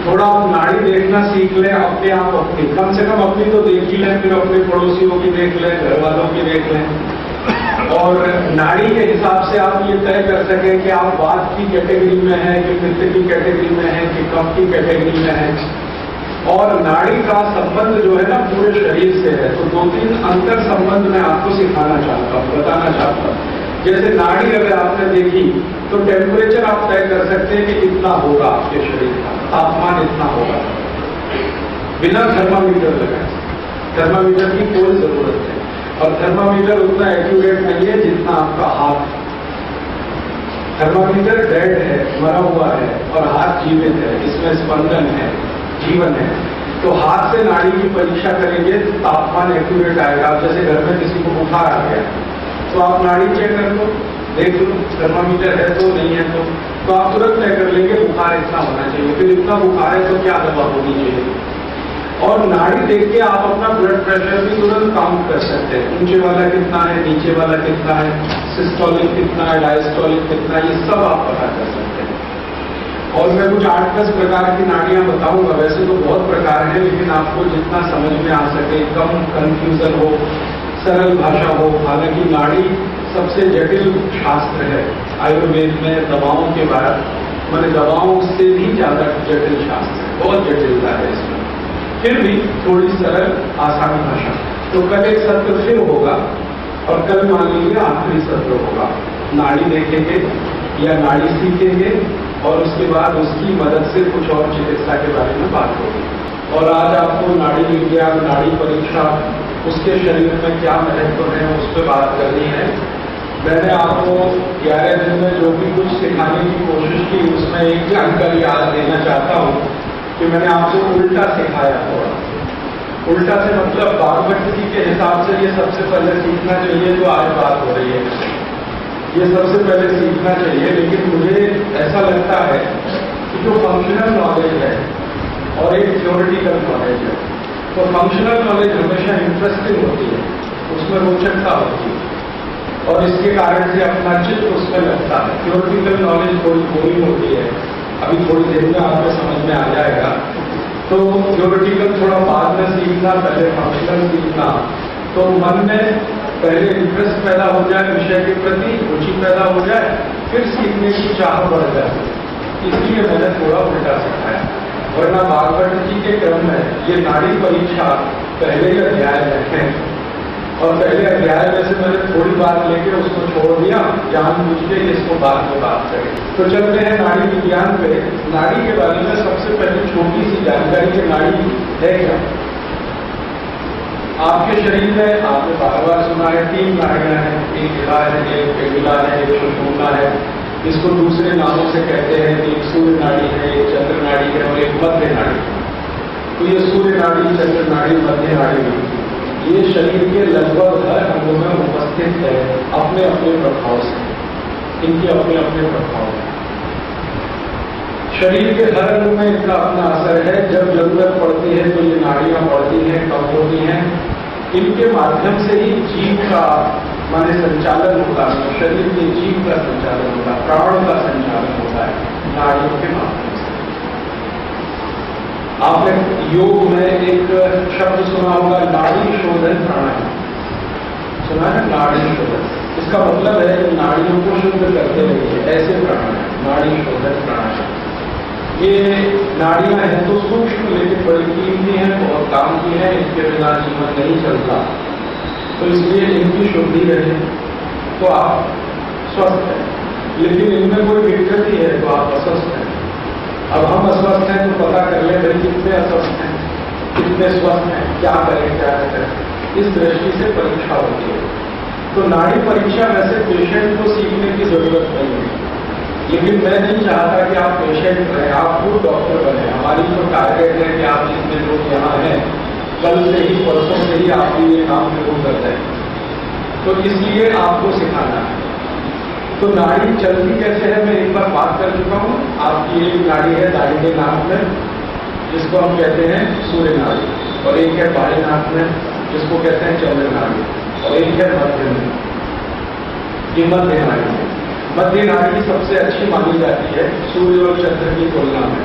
थोड़ा आप नाड़ी देखना सीख लें अपने आप, अपनी कम से कम अपनी तो देख ही लें, फिर अपने पड़ोसियों की देख लें, घर वालों की देख लें, और नाड़ी के हिसाब से आप ये तय कर सकें कि आप वात की कैटेगरी में हैं कि पित्त की कैटेगरी में हैं कि कफ की कैटेगरी में हैं। और नाड़ी का संबंध जो है ना पूरे शरीर से है। तो 2-3 अंतर संबंध मैं आपको सिखाना चाहता हूँ, बताना चाहता हूँ। जैसे नाड़ी अगर आपने देखी तो टेम्परेचर आप तय कर सकते हैं कि इतना होगा, आपके शरीर का तापमान इतना होगा, बिना थर्मामीटर लगाए। थर्मामीटर की कोई जरूरत नहीं, और थर्मामीटर उतना एक्यूरेट नहीं है जितना आपका हाथ। थर्मामीटर डेड है, मरा हुआ है, और हाथ जीवित है, इसमें स्पंदन है, जीवन है। तो हाथ से नाड़ी की परीक्षा करेंगे तो तापमान एक्यूरेट आएगा। जैसे घर में किसी को बुखार आ गया तो आप नाड़ी चेक कर लो, देख लो थर्मामीटर है तो नहीं है, तो आप तुरंत तय कर लेंगे बुखार इतना होना चाहिए, फिर इतना बुखार है तो क्या दवा होनी चाहिए। और नाड़ी देख के आप अपना ब्लड प्रेशर भी तुरंत काउंट कर सकते हैं, ऊंचे वाला कितना है, नीचे वाला कितना है, सिस्टोलिक कितना है, डायस्टोलिक कितना है, ये सब आप पता कर सकते हैं। और मैं कुछ 8-10 प्रकार की नाड़ियां बताऊंगा। वैसे तो बहुत प्रकार हैं, लेकिन आपको जितना समझ में आ सके, कम कंफ्यूजन हो, सरल भाषा हो। हालांकि नाड़ी सबसे जटिल शास्त्र है आयुर्वेद में, दवाओं के बाद, मैंने दवाओं से भी ज्यादा जटिल शास्त्र है, बहुत जटिलता है इसमें, फिर भी थोड़ी सरल आसान भाषा। तो कल एक सत्र फिर होगा, और कल मान लीजिए आखिरी सत्र होगा। नाड़ी देखेंगे या नाड़ी सीखेंगे, और उसके बाद उसकी मदद से कुछ और चिकित्सा के बारे में बात होगी। और आज आपको नाड़ी विज्ञान, नाड़ी परीक्षा, उसके शरीर में क्या महत्व है, उस पर बात करनी है। मैंने आपको 11 दिन में जो भी कुछ सिखाने की कोशिश की, उसमें एक जानकारी आज देना चाहता हूँ कि मैंने आपको उल्टा सिखाया थोड़ा। उल्टा से मतलब भागवत जी के हिसाब से ये सबसे पहले सीखना चाहिए, जो आज बात हो रही है, ये सबसे पहले सीखना चाहिए। लेकिन मुझे ऐसा लगता है कि जो फंक्शनल नॉलेज है और एक थ्योरेटिकल नॉलेज है, तो फंक्शनल नॉलेज हमेशा इंटरेस्टिंग होती है, उसमें रोचकता होती है, और इसके कारण से अपना चित्त उसमें लगता है। थ्योरेटिकल नॉलेज थोड़ी बोरिंग होती है, अभी थोड़ी देर में आपको समझ में आ जाएगा। तो थ्योरेटिकल थोड़ा बाद में सीखना, पहले फंक्शनल सीखना, तो मन में पहले इंटरेस्ट पैदा हो जाए विषय के प्रति, रुचि पैदा हो जाए, फिर सीखने की चाह बढ़ जाए। इसलिए मैंने थोड़ा उल्टा सिखाया, वरना भागवत जी के क्रम में ये नाड़ी परीक्षा पहले ही अध्याय में है, और पहले अध्याय में से मैंने थोड़ी बात लेके उसको छोड़ दिया, जानबूझ के इसको बाद में बात करें। तो चलते हैं नाड़ी विज्ञान पे। नाड़ी के बारे में सबसे पहले छोटी सी जानकारी कि नाड़ी है क्या। आपके शरीर में आपने बार-बार सुना है 3 नाड़ियां हैं, एक गिला है, एक पेगुला है, एक सुषुम्ना है। इसको दूसरे नामों से कहते हैं, एक सूर्य नाड़ी है, एक चंद्र नाड़ी है, और एक मध्य नाड़ी। तो ये सूर्य नाड़ी, चंद्र नाड़ी, मध्य नाड़ी, ये शरीर के लगभग हर अंगों में उपस्थित है, अपने अपने प्रभाव से, इनके अपने अपने प्रभाव हैं। शरीर के हर अंग में इनका अपना असर है। जब जरूरत पड़ती है तो ये नाड़ियां बढ़ती हैं, कम होती हैं। इनके माध्यम से ही जीव का माने संचालन होता है, शरीर के जीव का संचालन होता है, प्राण का संचालन होता है नाड़ियों के माध्यम से। आपने योग में एक शब्द सुना होगा, नाड़ी शोधन प्राणायाम, सुना है? नाड़ी शोधन, इसका मतलब है कि नाड़ियों को शुद्ध करते हुए ऐसे प्राणायाम, नाड़ी शोधन प्राणायाम। ये नाड़ियां हैं तो सूक्ष्म, लेकिन बड़ी कीमती हैं, बहुत काम की है, इनके बिना जीवन नहीं चलता। तो इसलिए इनकी शुद्धि रहे तो आप स्वस्थ हैं, लेकिन इनमें कोई विकृति है तो आप अस्वस्थ हैं। अब हम अस्वस्थ हैं तो पता कर ले भाई कितने अस्वस्थ हैं, कितने स्वस्थ हैं, क्या करें क्या करें। इस दृष्टि से परीक्षा होती है। तो नाड़ी परीक्षा वैसे पेशेंट को सीखने की जरूरत नहीं है, लेकिन मैं नहीं चाहता कि आप पेशेंट रहें, आप खुद डॉक्टर बने। हमारी तो टारगेट है कि आप जितने लोग यहाँ हैं, कल से ही, परसों से ही आप ये काम शुरू कर दें। तो इसलिए आपको सिखाना है। तो नाड़ी चलती कैसे है मैं एक बार बात कर चुका हूँ। आपकी एक नाड़ी है दाहिने नाक में, जिसको हम कहते हैं सूर्य नाड़ी, और एक है बाएं नाक में, जिसको कहते हैं चंद्र नाड़ी, और एक है मध्य में, ये मध्य नाड़ी है। मध्य नाड़ी सबसे अच्छी मानी जाती है सूर्य और चंद्र की तुलना में,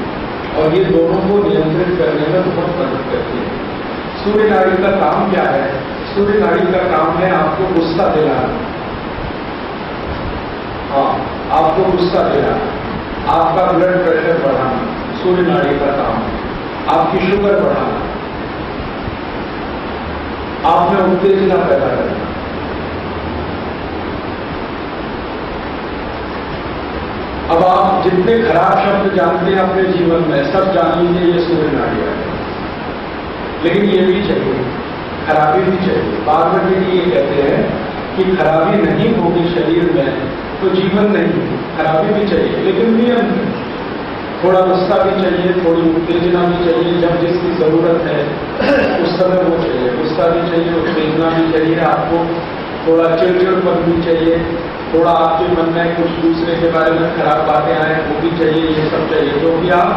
और ये दोनों को नियंत्रित करने में बहुत मदद करती है। सूर्य नाड़ी का काम क्या है? सूर्य नाड़ी का काम है आपको गुस्सा दिलाना। हाँ, आपको गुस्सा दिलाना, आपका ब्लड प्रेशर बढ़ाना, सूर्य नाड़ी का काम है। आपकी शुगर बढ़ाना, आप में उत्तेजना पैदा करना। अब आप जितने खराब शब्द जानते हैं अपने जीवन में, सब जान लीजिए ये सूर्य नाड़ी है। लेकिन ये भी चाहिए, खराबी भी चाहिए। बारबटी जी ये कहते हैं कि खराबी नहीं होगी शरीर में तो जीवन नहीं, खराबी भी चाहिए लेकिन नियम है। थोड़ा गुस्सा भी चाहिए, थोड़ी उत्तेजना भी चाहिए, जब जिसकी जरूरत है उस समय वो चाहिए। गुस्सा भी चाहिए, उत्तेजना भी चाहिए, आपको थोड़ा चिड़चिड़पन भी चाहिए, थोड़ा आपके मन में कुछ दूसरे के बारे में खराब बातें आए वो भी चाहिए, ये सब चाहिए। क्योंकि आप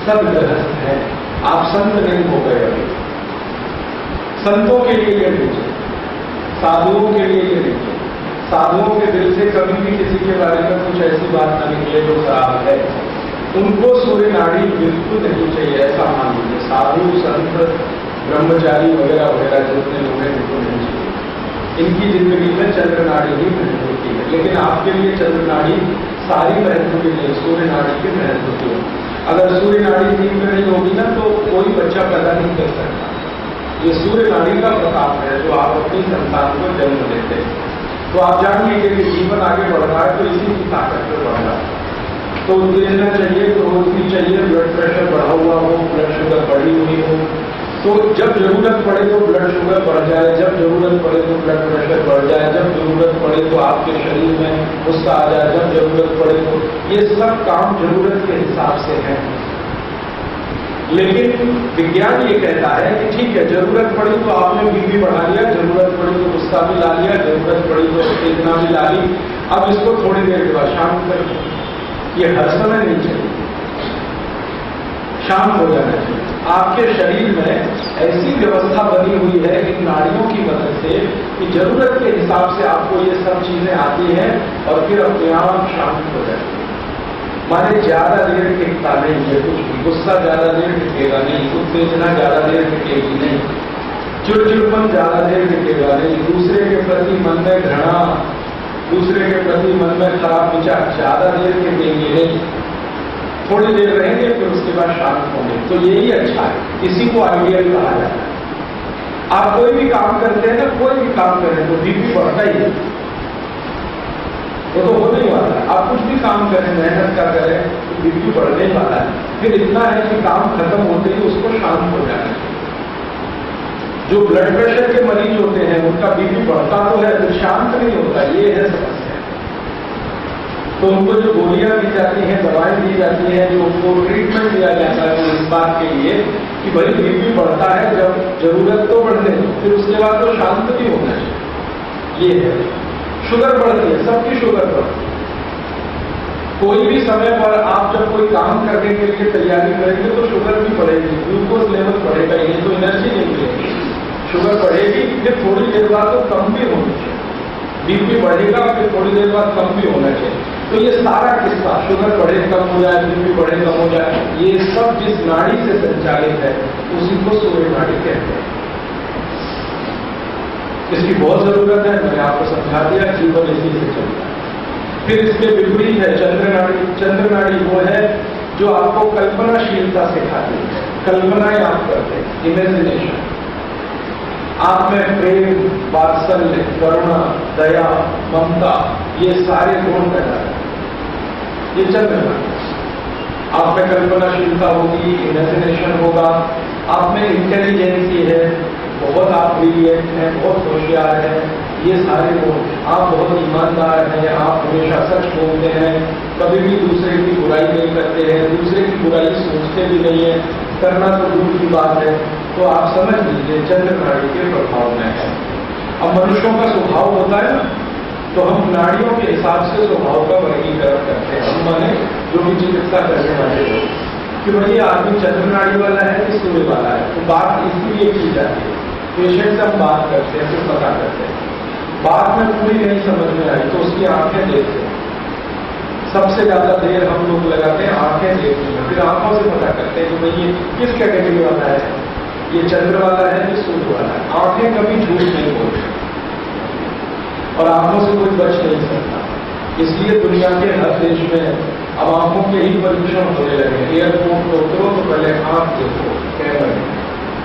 सब गृहस्थ हैं, आप संत नहीं हो गए अभी। संतों के लिए ये लीजिए, साधुओं के लिए ये लीजिए। साधुओं के दिल से कभी भी किसी के बारे में कुछ ऐसी बात न निकले जो खराब है। उनको सूर्य नाड़ी बिल्कुल नहीं चाहिए, ऐसा मान लीजिए। साधु संत ब्रह्मचारी वगैरह वगैरह जितने लोग हैं उनको नहीं चाहिए। इनकी जिंदगी में चंद्र नाड़ी ही महत्व होती है। लेकिन आपके लिए चंद्र नाड़ी सारी महत्व की नहीं, सूर्य नाड़ी की महत्व की है। अगर सूर्य नाड़ी ठीक में नहीं होगी ना तो कोई बच्चा पैदा नहीं कर सकता। ये सूर्य नाड़ी का प्रताप है जो आप अपनी संतान को जन्म देते हैं। तो आप जान लीजिए कि जीवन आगे बढ़ रहा है तो इसी की ताकत पर बढ़ रहा है। तो उत्तेजना चाहिए, ग्रोथ भी चाहिए, ब्लड प्रेशर बढ़ा हुआ हो, ब्लड शुगर बढ़ी हुई हो। तो जब जरूरत पड़े तो ब्लड शुगर बढ़ जाए, जब जरूरत पड़े तो ब्लड प्रेशर बढ़ जाए, जब जरूरत पड़े तो आपके शरीर में गुस्सा आ जाए, जब जरूरत पड़े तो ये सब काम जरूरत के हिसाब से है। लेकिन विज्ञान ये कहता है कि ठीक है, जरूरत पड़ी तो आपने बीपी बढ़ा लिया, जरूरत पड़ी तो गुस्सा भी ला लिया, जरूरत पड़ी तो उत्तेजना भी ला ली। अब इसको थोड़ी देर के बाद शांत कर दो। ये हर समय नहीं चाहिए, शांत हो जाना चाहिए। आपके शरीर में ऐसी व्यवस्था बनी हुई है इन नाड़ियों की मदद से कि जरूरत के हिसाब से आपको ये सब चीजें आती हैं और फिर अपने आप शांत हो जाती है। माने ज्यादा देर टिकता नहीं है कुछ भी, गुस्सा ज्यादा देर टिकेगा नहीं, उत्तेजना ज्यादा देर टिकेगी नहीं, चिड़चिड़पन ज्यादा देर टिकेगा नहीं, दूसरे के प्रति मन में घृणा, दूसरे के प्रति मन में खराब विचार ज्यादा देर टिकेंगे नहीं। थोड़ी देर रहेंगे फिर उसके बाद शांत होंगे। तो यही अच्छा है, इसी को आइडियल कहा जाता है। आप कोई भी काम करते हैं ना, कोई भी काम करें तो बीपी बढ़ता ही है, वो तो होने ही वाला है। आप कुछ भी काम करें, मेहनत का करें तो बीपी बढ़ने ही वाला है। फिर इतना है कि काम खत्म होते ही उसको शांत हो जाना है। जो ब्लड प्रेशर के मरीज होते हैं उनका बीपी बढ़ता तो है, फिर शांत नहीं होता, ये है समस्या। तो उनको जो गोलियां दी जाती हैं, दवाएं दी जाती हैं, जो उनको ट्रीटमेंट दिया जाता है वो इस बात के लिए कि भाई बीपी बढ़ता है, जब जरूरत तो बढ़ने दो, फिर उसके बाद तो शांत भी होना चाहिए। ये है। शुगर बढ़ती है, सबकी शुगर बढ़ती है। कोई भी समय पर आप जब कोई काम करने के लिए तैयारी करेंगे तो शुगर भी बढ़ेगी, ग्लूकोज लेवल बढ़ेगा, ये तो एनर्जी नहीं मिलेगी, शुगर बढ़ेगी। फिर थोड़ी देर बाद तो कम भी होनी चाहिए, बीपी बढ़ेगा फिर थोड़ी देर बाद कम भी होना चाहिए। तो ये सारा किस्सा, शुगर बढ़े कम हो जाए, बीपी बढ़े कम हो जाए, ये सब जिस नाड़ी से संचालित है उसी को सूर्य नाड़ी कहते हैं। इसकी बहुत जरूरत है, मैंने आपको समझा दिया, जीवन इसी से चलता है। फिर इसके विपरीत है चंद्र नाड़ी। चंद्र नाड़ी वो है जो आपको कल्पनाशीलता सिखाती है, कल्पनाएं आप करते हैं, इमेजिनेशन। आप में प्रेम, वात्सल्य, करुणा, दया, ममता, ये सारे गुण पैदा करते हैं। ये चंद्र नाड़ी। आप में कल्पनाशीलता होगी, इमेजिनेशन होगा, आप में इंटेलिजेंसी है, बहुत आप ब्रिलियंट हैं, बहुत होशियार हैं, ये सारे गुण। आप बहुत ईमानदार हैं, आप हमेशा सच बोलते हैं, कभी भी दूसरे की बुराई नहीं करते हैं, दूसरे की बुराई सोचते भी नहीं है, करना तो दूर की बात है। तो आप समझ लीजिए चंद्र नाड़ी के प्रभाव में है। अब मनुष्यों का स्वभाव होता है ना, तो हम नाड़ियों के हिसाब से स्वभाव का वर्गीकरण करते हैं। हम माने जो भी चिकित्सा करने वाले लोग कि भाई आदमी चंद्र नाड़ी वाला है कि सूर्य वाला है, तो बात इसलिए की जाती है। पेशेंट से हम बात करते हैं, फिर पता करते हैं, बात में पूरी नहीं समझ में आई तो उसकी आंखें देखते हैं, सबसे ज्यादा देर हम लोग लगाते हैं आंखें देखने में, फिर आंखों से पता करते हैं कि भाई ये किस कैटेगरी वाला है, ये चंद्र वाला है कि सूर्य वाला है। आंखें कभी झूठ नहीं बोलती और आंखों से कोई बच नहीं सकता। इसलिए दुनिया के हर देश में अब आंखों के ही परीक्षण होने लगे। एयरपोर्ट को उतरो तो पहले आंख देखो कैमरे,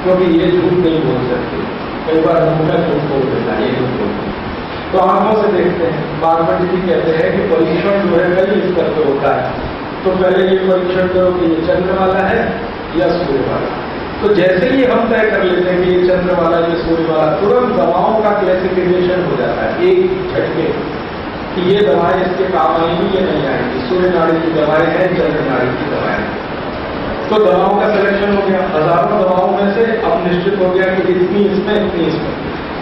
क्योंकि ये झूठ नहीं बोल सकते। कई बार मुंह झूठ बोल देता है ये लोग, तो आंखों से देखते हैं। बागवती जी कहते हैं कि परीक्षण जो है कई स्तर पर होता है। तो पहले ये परीक्षण करो कि ये चंद्र वाला है या सूर्य वाला। तो जैसे ही हम तय कर लेते हैं कि ये चंद्र वाला ये सूर्य वाला, तुरंत दवाओं का क्लासिफिकेशन हो जाता है एक झटके कि ये दवाएं इसके काम आएंगी ये नहीं आएंगी। सूर्य नाड़ी की दवाएं हैं, चंद्र नाड़ी की दवाएं हैं। तो दवाओं का सिलेक्शन हो गया। हजारों दवाओं में से अब निश्चित हो गया कि इतनी इसमें इतनी इसमें।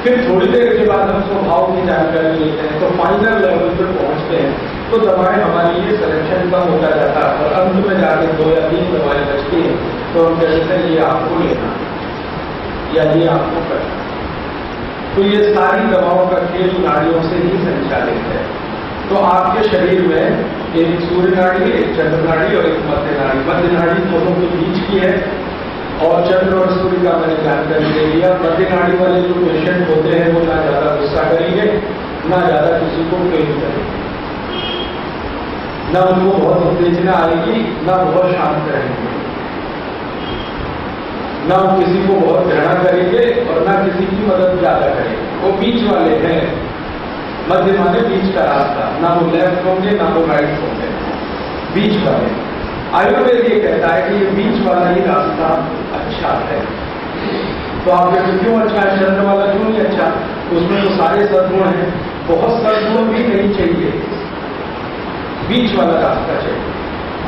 फिर थोड़ी देर के बाद हम स्वभाव की जानकारी लेते हैं, तो फाइनल लेवल पर पहुंचते हैं। तो दवाएं हमारे लिए सिलेक्शन कम होता जाता है और अंत में जाके 2 या 3 दवाएं बचती हैं। तो हम कहते हैं ये आपको लेना या ये आपको करना। तो ये सारी दवाओं का खेल नाड़ियों से ही संचालित है। तो आपके शरीर में एक सूर्य नाड़ी, एक चंद्र नाड़ी और एक मध्य नाड़ी। मध्य नाड़ी दोनों के बीच की है और चंद्र और सूर्य का मैंने जानकारी दे दिया। मध्य नाड़ी वाले जो पेशेंट होते हैं वो ना ज्यादा गुस्सा करेंगे, ना ज्यादा किसी को पेन करेंगे, ना उनको बहुत उत्तेजना आएगी, ना बहुत शांत रहेंगे, ना वो किसी को बहुत घृणा करेंगे और ना किसी की मदद ज्यादा करेंगे। वो बीच वाले हैं। मध्य माने बीच का रास्ता, ना वो लेफ्ट होंगे ना वो राइट होंगे, बीच वाले। आयुर्वेद ये कहता है कि ये बीच वाला ही रास्ता अच्छा है। तो आप कहते क्यों अच्छा है, चंद्र वाला क्यों नहीं अच्छा? उसमें तो सारे सद्गुण हैं, बहुत सद्गुण भी नहीं चाहिए, बीच वाला रास्ता चाहिए।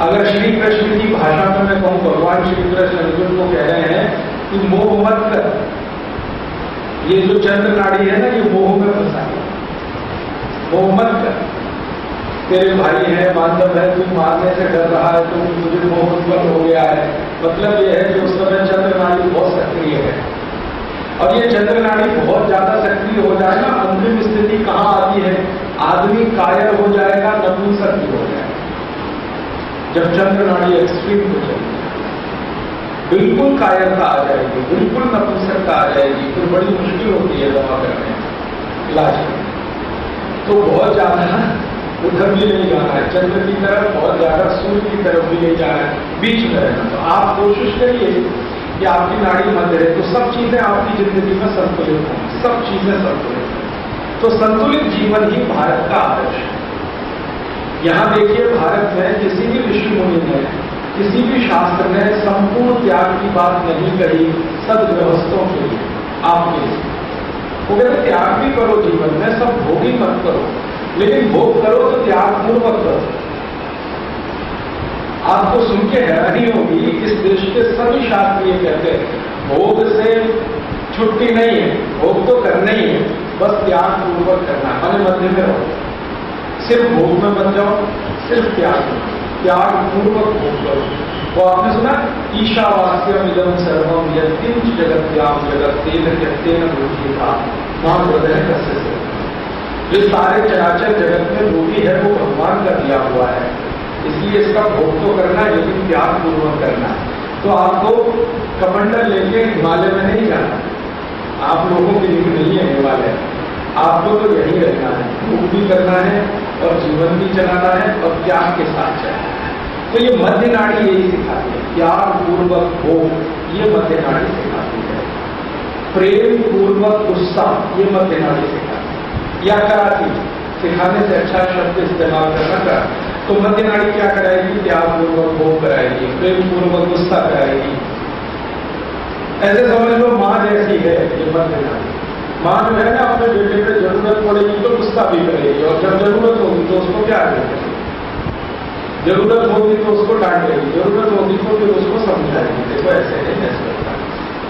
अगर श्री कृष्ण की भाषा में मैं कहूं, भगवान श्री कृष्ण अर्जुन को कह रहे हैं कि मोह मत कर। ये जो चंद्र नाड़ी है ना, ये मोह में फंसा है, मोह मत कर। तेरे भाई है, बांधव है, तू मारने से डर रहा है, तो तुझे मोह उत्पन्न हो गया है। मतलब यह है कि उस समय चंद्र नाड़ी बहुत सक्रिय है और ये चंद्र नाड़ी बहुत ज्यादा सक्रिय हो जाए ना, अंतिम स्थिति कहां आती है? आदमी कायर हो जाएगा, नपुंसक भी हो जाएगा। जब चंद्र नाड़ी एक्सट्रीम हो जाएगी, बिल्कुल कायरता आ जाएगी, बिल्कुल नपुंसकता आ जाएगी, फिर बड़ी मुश्किल होती है दवा करने, इलाज करने। तो बहुत ज्यादा उधर भी नहीं जाना है चंद्र की तरफ, बहुत ज्यादा सूर्य की तरफ भी नहीं जाना है, बीच में रहना। तो आप कोशिश करिए कि आपकी नाड़ी मध्य रहे, तो सब चीजें आपकी जिंदगी में संतुलित हों, सब चीजें संतुलित हों। तो संतुलित जीवन ही भारत का आदर्श है। यहां देखिए, भारत में किसी भी ऋषि मुनि ने, किसी भी शास्त्र ने संपूर्ण त्याग की बात नहीं कही सदगृहस्थों के लिए, आपके लिए। वो कहते त्याग भी करो जीवन में, सब भोग ही मत करो, लेकिन भोग करो तो त्याग पूर्वक करो। आपको सुन के हैरानी होगी, इस देश के सभी शास्त्र ये कहते हैं भोग से छुट्टी नहीं है, भोग तो करना ही है, बस त्याग पूर्वक करना है, माने मध्य में रहो। सिर्फ भोग में मत जाओ, सिर्फ त्याग पूर्वक भोग करो। वो आपने सुना, ईशावास्यम इदम सर्वम यत्किंच जगत्याम जगत तेन त्यक्तेन भूतिका मां हृदय कस्य। जो सारे चराचर जगत में रूपी है वो भगवान का दिया हुआ है, इसलिए इसका भोग तो करना है, लेकिन त्याग पूर्वक करना है। तो आपको कमंडल लेके हिमालय में नहीं जाना, आप लोगों के लिए नहीं है हिमालय, आपको तो यही रहना है, भोग भी करना है और जीवन भी चलाना है और त्याग के साथ चलना है। तो ये मध्य नाड़ी यही सिखाती है, त्याग पूर्वक भोग, ये मध्य नाड़ी सिखाती है। प्रेम पूर्वक गुस्सा, ये मध्य नाड़ी सिखाती है। या कराती, सिखाने से अच्छा शब्द इस्तेमाल करना करा। तो मध्य नाड़ी क्या कराएगी? त्याग पूर्वक भोग कराएगी, प्रेम पूर्वक गुस्सा कराएगी। ऐसे समझ लो माँ जैसी है ये मध्य नाड़ी। माँ जो है ना, अपने बेटे पे जरूरत पड़ेगी तो गुस्सा भी करेगी, और जब जरूरत होगी तो उसको क्या करेगी? जरूरत होगी तो उसको डांटेगी, जरूरत होगी तो फिर उसको समझाएगी। देखो ऐसे नहीं ऐसे होता।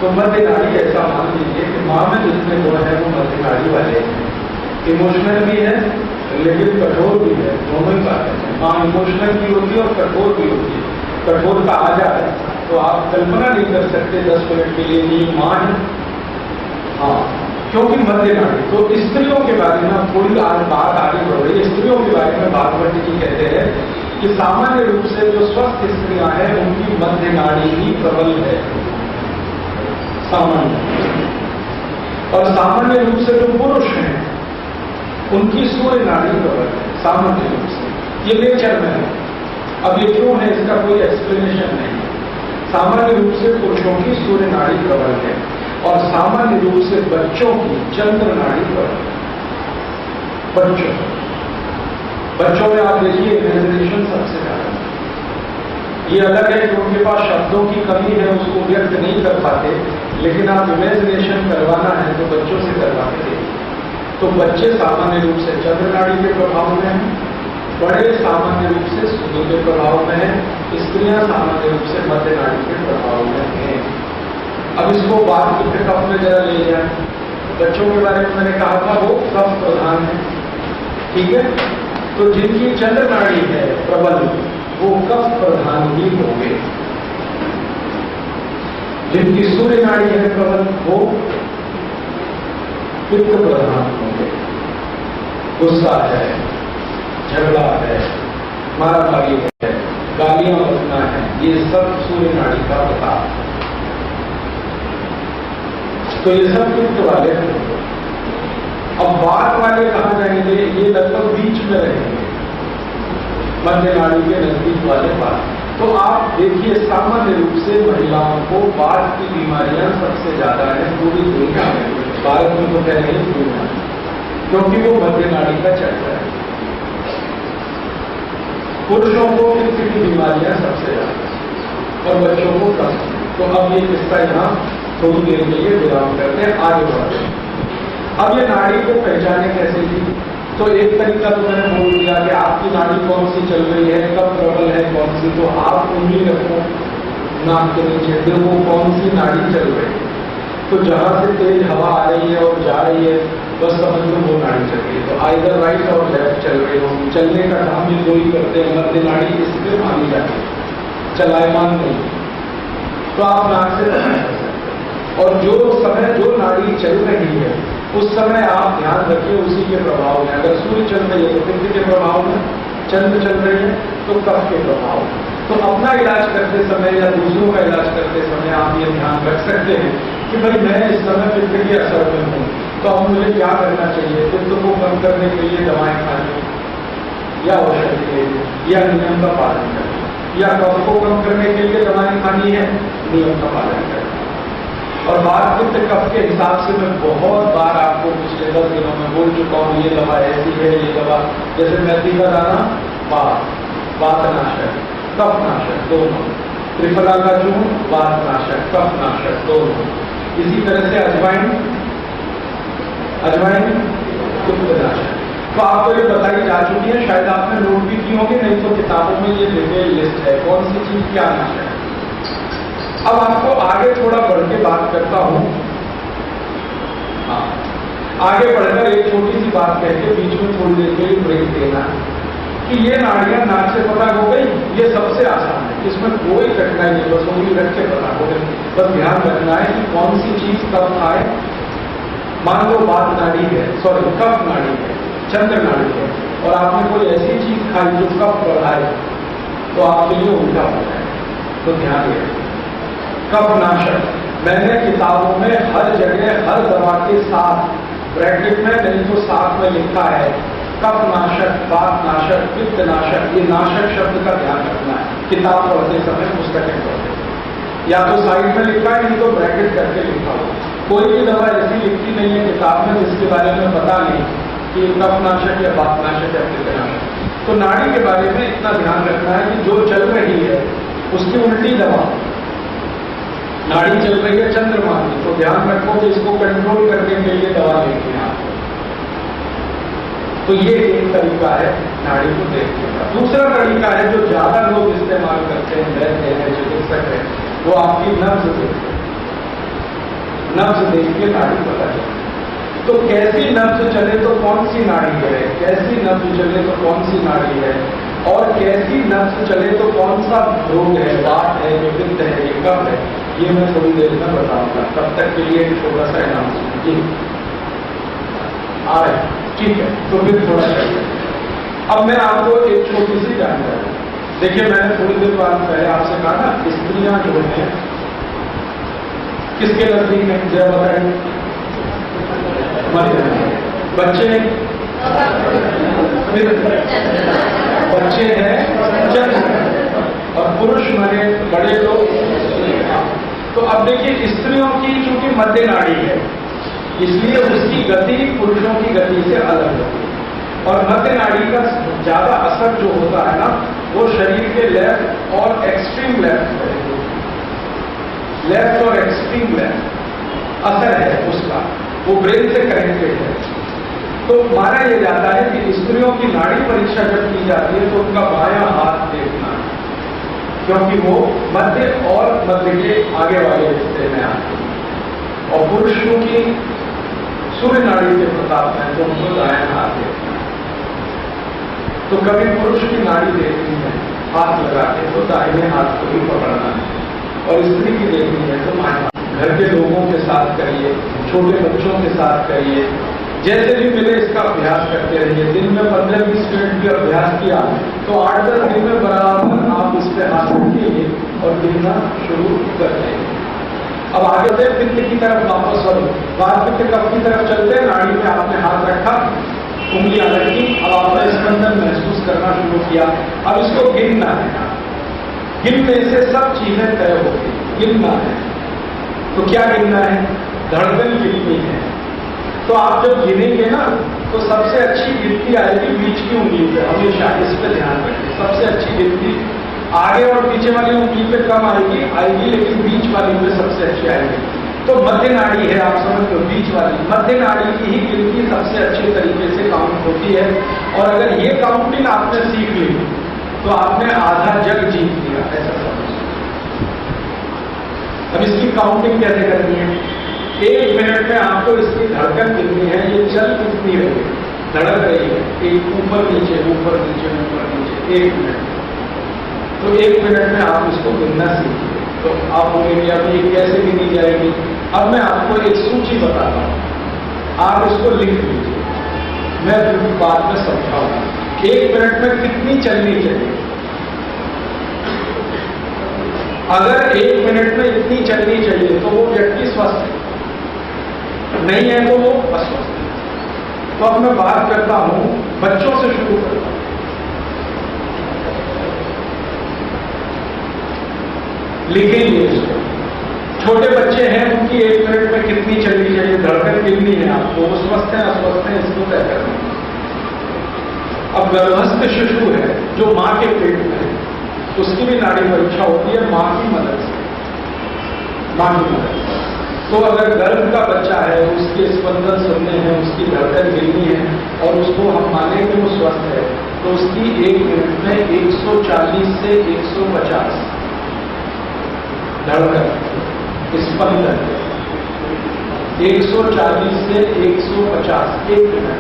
तो मध्य नाड़ी ऐसा मान लीजिए कि माँ में जितने गुण है वो मध्य नाड़ी वाले हैं। इमोशनल भी है लेकिन कठोर भी है, दोनों ही बातें हैं। माँ इमोशनल भी होती है और कठोर भी होती है। कठोरता आ जाए तो आप कल्पना नहीं कर सकते 10 मिनट के लिए नहीं माँ है, हाँ क्योंकि मध्य नाड़ी। तो स्त्रियों के बारे में थोड़ी आज बात आगे बढ़ रही है। स्त्रियों के बारे में भागवत जी कहते हैं कि सामान्य रूप से जो स्वस्थ स्त्रियां हैं उनकी मध्य नाड़ी ही प्रबल है, सामान्य। और सामान्य रूप से जो पुरुष हैं उनकी सूर्य नाड़ी प्रबल है, सामान्य रूप से। ये नेचर में है। अब ये क्यों है इसका कोई एक्सप्लेनेशन नहीं है। सामान्य रूप से पुरुषों की सूर्य नाड़ी प्रबल है और सामान्य रूप से बच्चों की चंद्र नाड़ी प्रबल है। बच्चों में आप देखिए इमेजिनेशन सबसे ज्यादा। ये अलग है कि उनके पास शब्दों की कमी है, उसको व्यक्त नहीं कर पाते, लेकिन आप इमेजिनेशन करवाना है तो बच्चों से करवाते हैं। तो बच्चे सामान्य रूप से चंद्र नाड़ी के प्रभाव में हैं, बड़े सामान्य रूप से सूर्य के प्रभाव में है, स्त्रियां सामान्य रूप से मध्य नाड़ी के प्रभाव में हैं। अब इसको बात की कफ में जरा ले जाए। बच्चों के बारे में मैंने कहा था वो कफ प्रधान है, ठीक है। तो जिनकी चंद्र नाड़ी है प्रबल वो कफ प्रधान ही होंगे, जिनकी सूर्य नाड़ी है प्रबल वो पित्त प्रधान होंगे। गुस्सा है, झगड़ा है, मारामारी है, गालियां बकना है, ये सब सूर्य नाड़ी का प्रभाव। तो ये सब पित्त वाले होंगे। अब वात वाले कहां जाएंगे? ये लगभग बीच में रहेंगे, मध्य नाड़ी के नजदीक वाले वात। तो आप देखिए सामान्य रूप से महिलाओं को वात की बीमारियां सबसे ज्यादा है पूरी दुनिया में। भारत में तो कह रहे हैं दुनिया में, क्योंकि वो मध्य नाड़ी का चक्र है। पुरुषों को पित्त की बीमारियां सबसे ज्यादा और बच्चों को कम। तो अब ये किस्सा यहाँ थोड़ी देर के लिए विराम करते हैं, आगे बढ़ते हैं। अब ये नाड़ी को पहचाने कैसे की? तो एक तरीका तो मैंने बोल दिया कि आपकी नाड़ी कौन सी चल रही है, कब प्रबल है कौन सी, तो आप उंगली रखो नाक के नीचे, देखो कौन सी नाड़ी चल रही है। तो जहां से तेज हवा आ रही है और जा रही है बस समझ लो वो नाड़ी चल रही है। तो आइदर राइट और लेफ्ट चल रही हो। चलने का काम भी कोई करते हैं, मध्य नाड़ी इसलिए मानी जाती है, चलायमान नहीं। तो आप नाक से कर सकते हैं। और जो समय जो नाड़ी चल रही है उस समय आप ध्यान रखिए उसी के प्रभाव में। अगर सूर्य चल रही है तो पित्त के प्रभाव में, चंद्र चल रही है तो कफ के प्रभाव में। तो अपना इलाज करते समय या दूसरों का इलाज करते समय आप ये ध्यान रख सकते हैं कि भाई मैं इस समय पित्त के असर में हूँ, तो अब मुझे क्या करना चाहिए? पित्त को कम करने के लिए दवाएं खानी या औषधि लेनी या नियम का पालन करना, या कफ को कम करने के लिए दवाएं खानी है, नियम का पालन करना। और बात पित्त कफ के हिसाब से मैं बहुत बार आपको पिछले 10 दिनों में बोल चुका हूँ, ये दवा ऐसी है, ये दवा जैसे मेथी का दाना वातनाशक, कफनाशक दोनों, त्रिफला का चूर्ण वातनाशक, कफनाशक दोनों। इसी तरह से अजवाइन पित्तनाशक। तो आपको ये बताई जा चुकी है, शायद आपने नोट भी की होगी, नहीं तो किताबों में ये डिटेल लिस्ट है कौन सी चीज क्या नाशक है। अब आपको आगे थोड़ा बढ़ के बात करता हूं। हाँ, आगे बढ़कर एक छोटी सी बात कहकर बीच में थोड़ी देर के लिए ब्रेक देना कि ये नाड़ियां नाक से पता हो गई, ये सबसे आसान है, इसमें कोई कठिनाई नहीं, बस उंगली रख के पता हो गई। बस ध्यान रखना है कि कौन सी चीज कब खाए। मान लो बात नाड़ी है, सॉरी कफ नाड़ी है, चंद्र नाड़ी है, और आपने कोई ऐसी चीज खाई जो कफ बढ़ाए तो आपके लिए उल्टा हो जाए। तो ध्यान रखें, कफनाशक मैंने किताबों में हर जगह हर दवा के साथ ब्रैकेट में नहीं तो साथ में लिखा है कफनाशक, वातनाशक, पित्तनाशक। ये नाशक शब्द का ध्यान रखना है किताब पढ़ते समय, पुस्तकें पढ़ते, या तो साइड में लिखा है नहीं तो ब्रैकेट करके लिखा हो। कोई भी दवा ऐसी लिखती नहीं है किताब में जिसके बारे में पता नहीं कि कफनाशक या वातनाशक या पित्तनाशक। तो नाड़ी के बारे में इतना ध्यान रखना है कि जो चल रही है उसकी उल्टी दवा। नाड़ी चल रही है चंद्रमा की, तो ध्यान रखो कि इसको कंट्रोल करने के लिए दवा लेते हैं आप। तो ये एक तरीका है नाड़ी को देखने का। दूसरा तरीका है जो ज्यादा लोग इस्तेमाल करते हैं, वैद्य हैं, चिकित्सक हैं, वो आपकी नब्ज देखते हैं। नब्ज देख के नाड़ी पता चलती है। तो कैसी नब्ज चले तो कौन सी नाड़ी है, कैसी नब्ज चले तो कौन सी नाड़ी है, और कैसी नब्ज चले तो कौन सा रोग है, वात है, पित्त है, ये कफ है, ये मैं थोड़ी देर में बताऊंगा। तब तक के लिए छोटा सा अनाउंसमेंट। आ रहे हैं, ठीक है, तो फिर थोड़ा चाहिए। अब मैं आपको एक छोटी सी जानकारी, देखिए मैंने थोड़ी देर बाद पहले आपसे कहा ना, स्त्रियां जो हैं किसके नजदीक में जय बताएंगे, बच्चे हैं जन्म, और पुरुष माने बड़े लोग। तो अब देखिए स्त्रियों की चूंकि मध्य नाड़ी है, इसलिए उसकी गति पुरुषों की गति से अलग होती है, और मध्य नाड़ी का ज्यादा असर जो होता है ना, वो शरीर के लेफ्ट और एक्सट्रीम लेफ्ट और एक्सट्रीम लेफ्ट असर है उसका, वो ब्रेन से कनेक्टेड है। तो माना यह जाता है कि स्त्रियों की नाड़ी परीक्षा जब की जाती है तो उनका बायां हाथ देखना है, क्योंकि वो मध्य और मध्य के आगे वाले हिस्से में आते हैं, और पुरुषों की सूर्य नाड़ी के प्रताप में तो उनको दायां हाथ देखना है। तो कभी पुरुष की नाड़ी देखनी है हाथ लगा के तो दाहिने हाथ को भी पकड़ना है, और स्त्री की देखनी है तो बाएं हाथ। घर के लोगों के साथ करिए, छोटे बच्चों के साथ करिए, जैसे भी मिले इसका अभ्यास करते रहिए। दिन में 15-20 मिनट भी अभ्यास किया तो 8-10 दिन में बराबर आप इस पे हाथ रखिए और गिनना शुरू कर देंगे। अब आगे से पित्त की तरफ वापस और बाद पित्त कफ की तरफ चलते हैं। नाड़ी में आपने हाथ रखा, उंगलियां रखी, अब आपने स्पंदन महसूस करना शुरू किया। अब इसको गिनना है, गिनने से सब चीजें तय होती, गिनना है। तो क्या गिनना है, धड़कन गिननी है। तो आप जब गिनेंगे ना तो सबसे अच्छी गिनती आएगी बीच की उंगली पे, हमेशा इस पे ध्यान रखें। सबसे अच्छी गिनती आगे और पीछे वाली उंगली पे कम आएगी, लेकिन बीच वाली पे सबसे अच्छी आएगी। तो मध्य नाड़ी है, आप समझ लो, बीच वाली मध्य नाड़ी की ही गिनती सबसे अच्छे तरीके से काउंट होती है। और अगर ये काउंटिंग आपने सीख ली तो आपने आधा जग जीत लिया, ऐसा समझ। अब इसकी काउंटिंग कैसे करनी है, 1 मिनट में आपको इसकी धड़कन कितनी है, ये चल कितनी रही है, धड़क रही है, एक ऊपर नीचे ऊपर नीचे ऊपर नीचे, 1 मिनट। तो 1 मिनट में आप इसको गिनना सीखिए। तो आप बोलेंगे अब ये कैसे गिनी जाएगी। अब मैं आपको एक सूची बताता हूं, आप इसको लिख लीजिए, मैं बाद में समझाऊंगा। 1 मिनट में कितनी चलनी चाहिए, अगर 1 मिनट में इतनी चलनी चाहिए तो वो व्यक्ति स्वस्थ है, नहीं है तो वो अस्वस्थ है। तो अब मैं बात करता हूं, बच्चों से शुरू करता हूं। लिखेंगे इसको, छोटे बच्चे हैं उनकी 1 मिनट में कितनी चलनी चाहिए, धड़कन कितनी है आपको, वो स्वस्थ है अस्वस्थ है, इसको तय करना। अब गर्भस्थ शिशु है जो मां के पेट में है, उसकी भी नाड़ी परीक्षा होती है मां की मदद से, मां की मदद से। तो अगर गर्भ का बच्चा है, उसके स्पंदन सुनने हैं, उसकी धड़कन गिननी है और उसको हम माने कि वो स्वस्थ है, तो उसकी 1 मिनट में 140 से 150 धड़कन स्पंदन, 140 से 150 1 मिनट,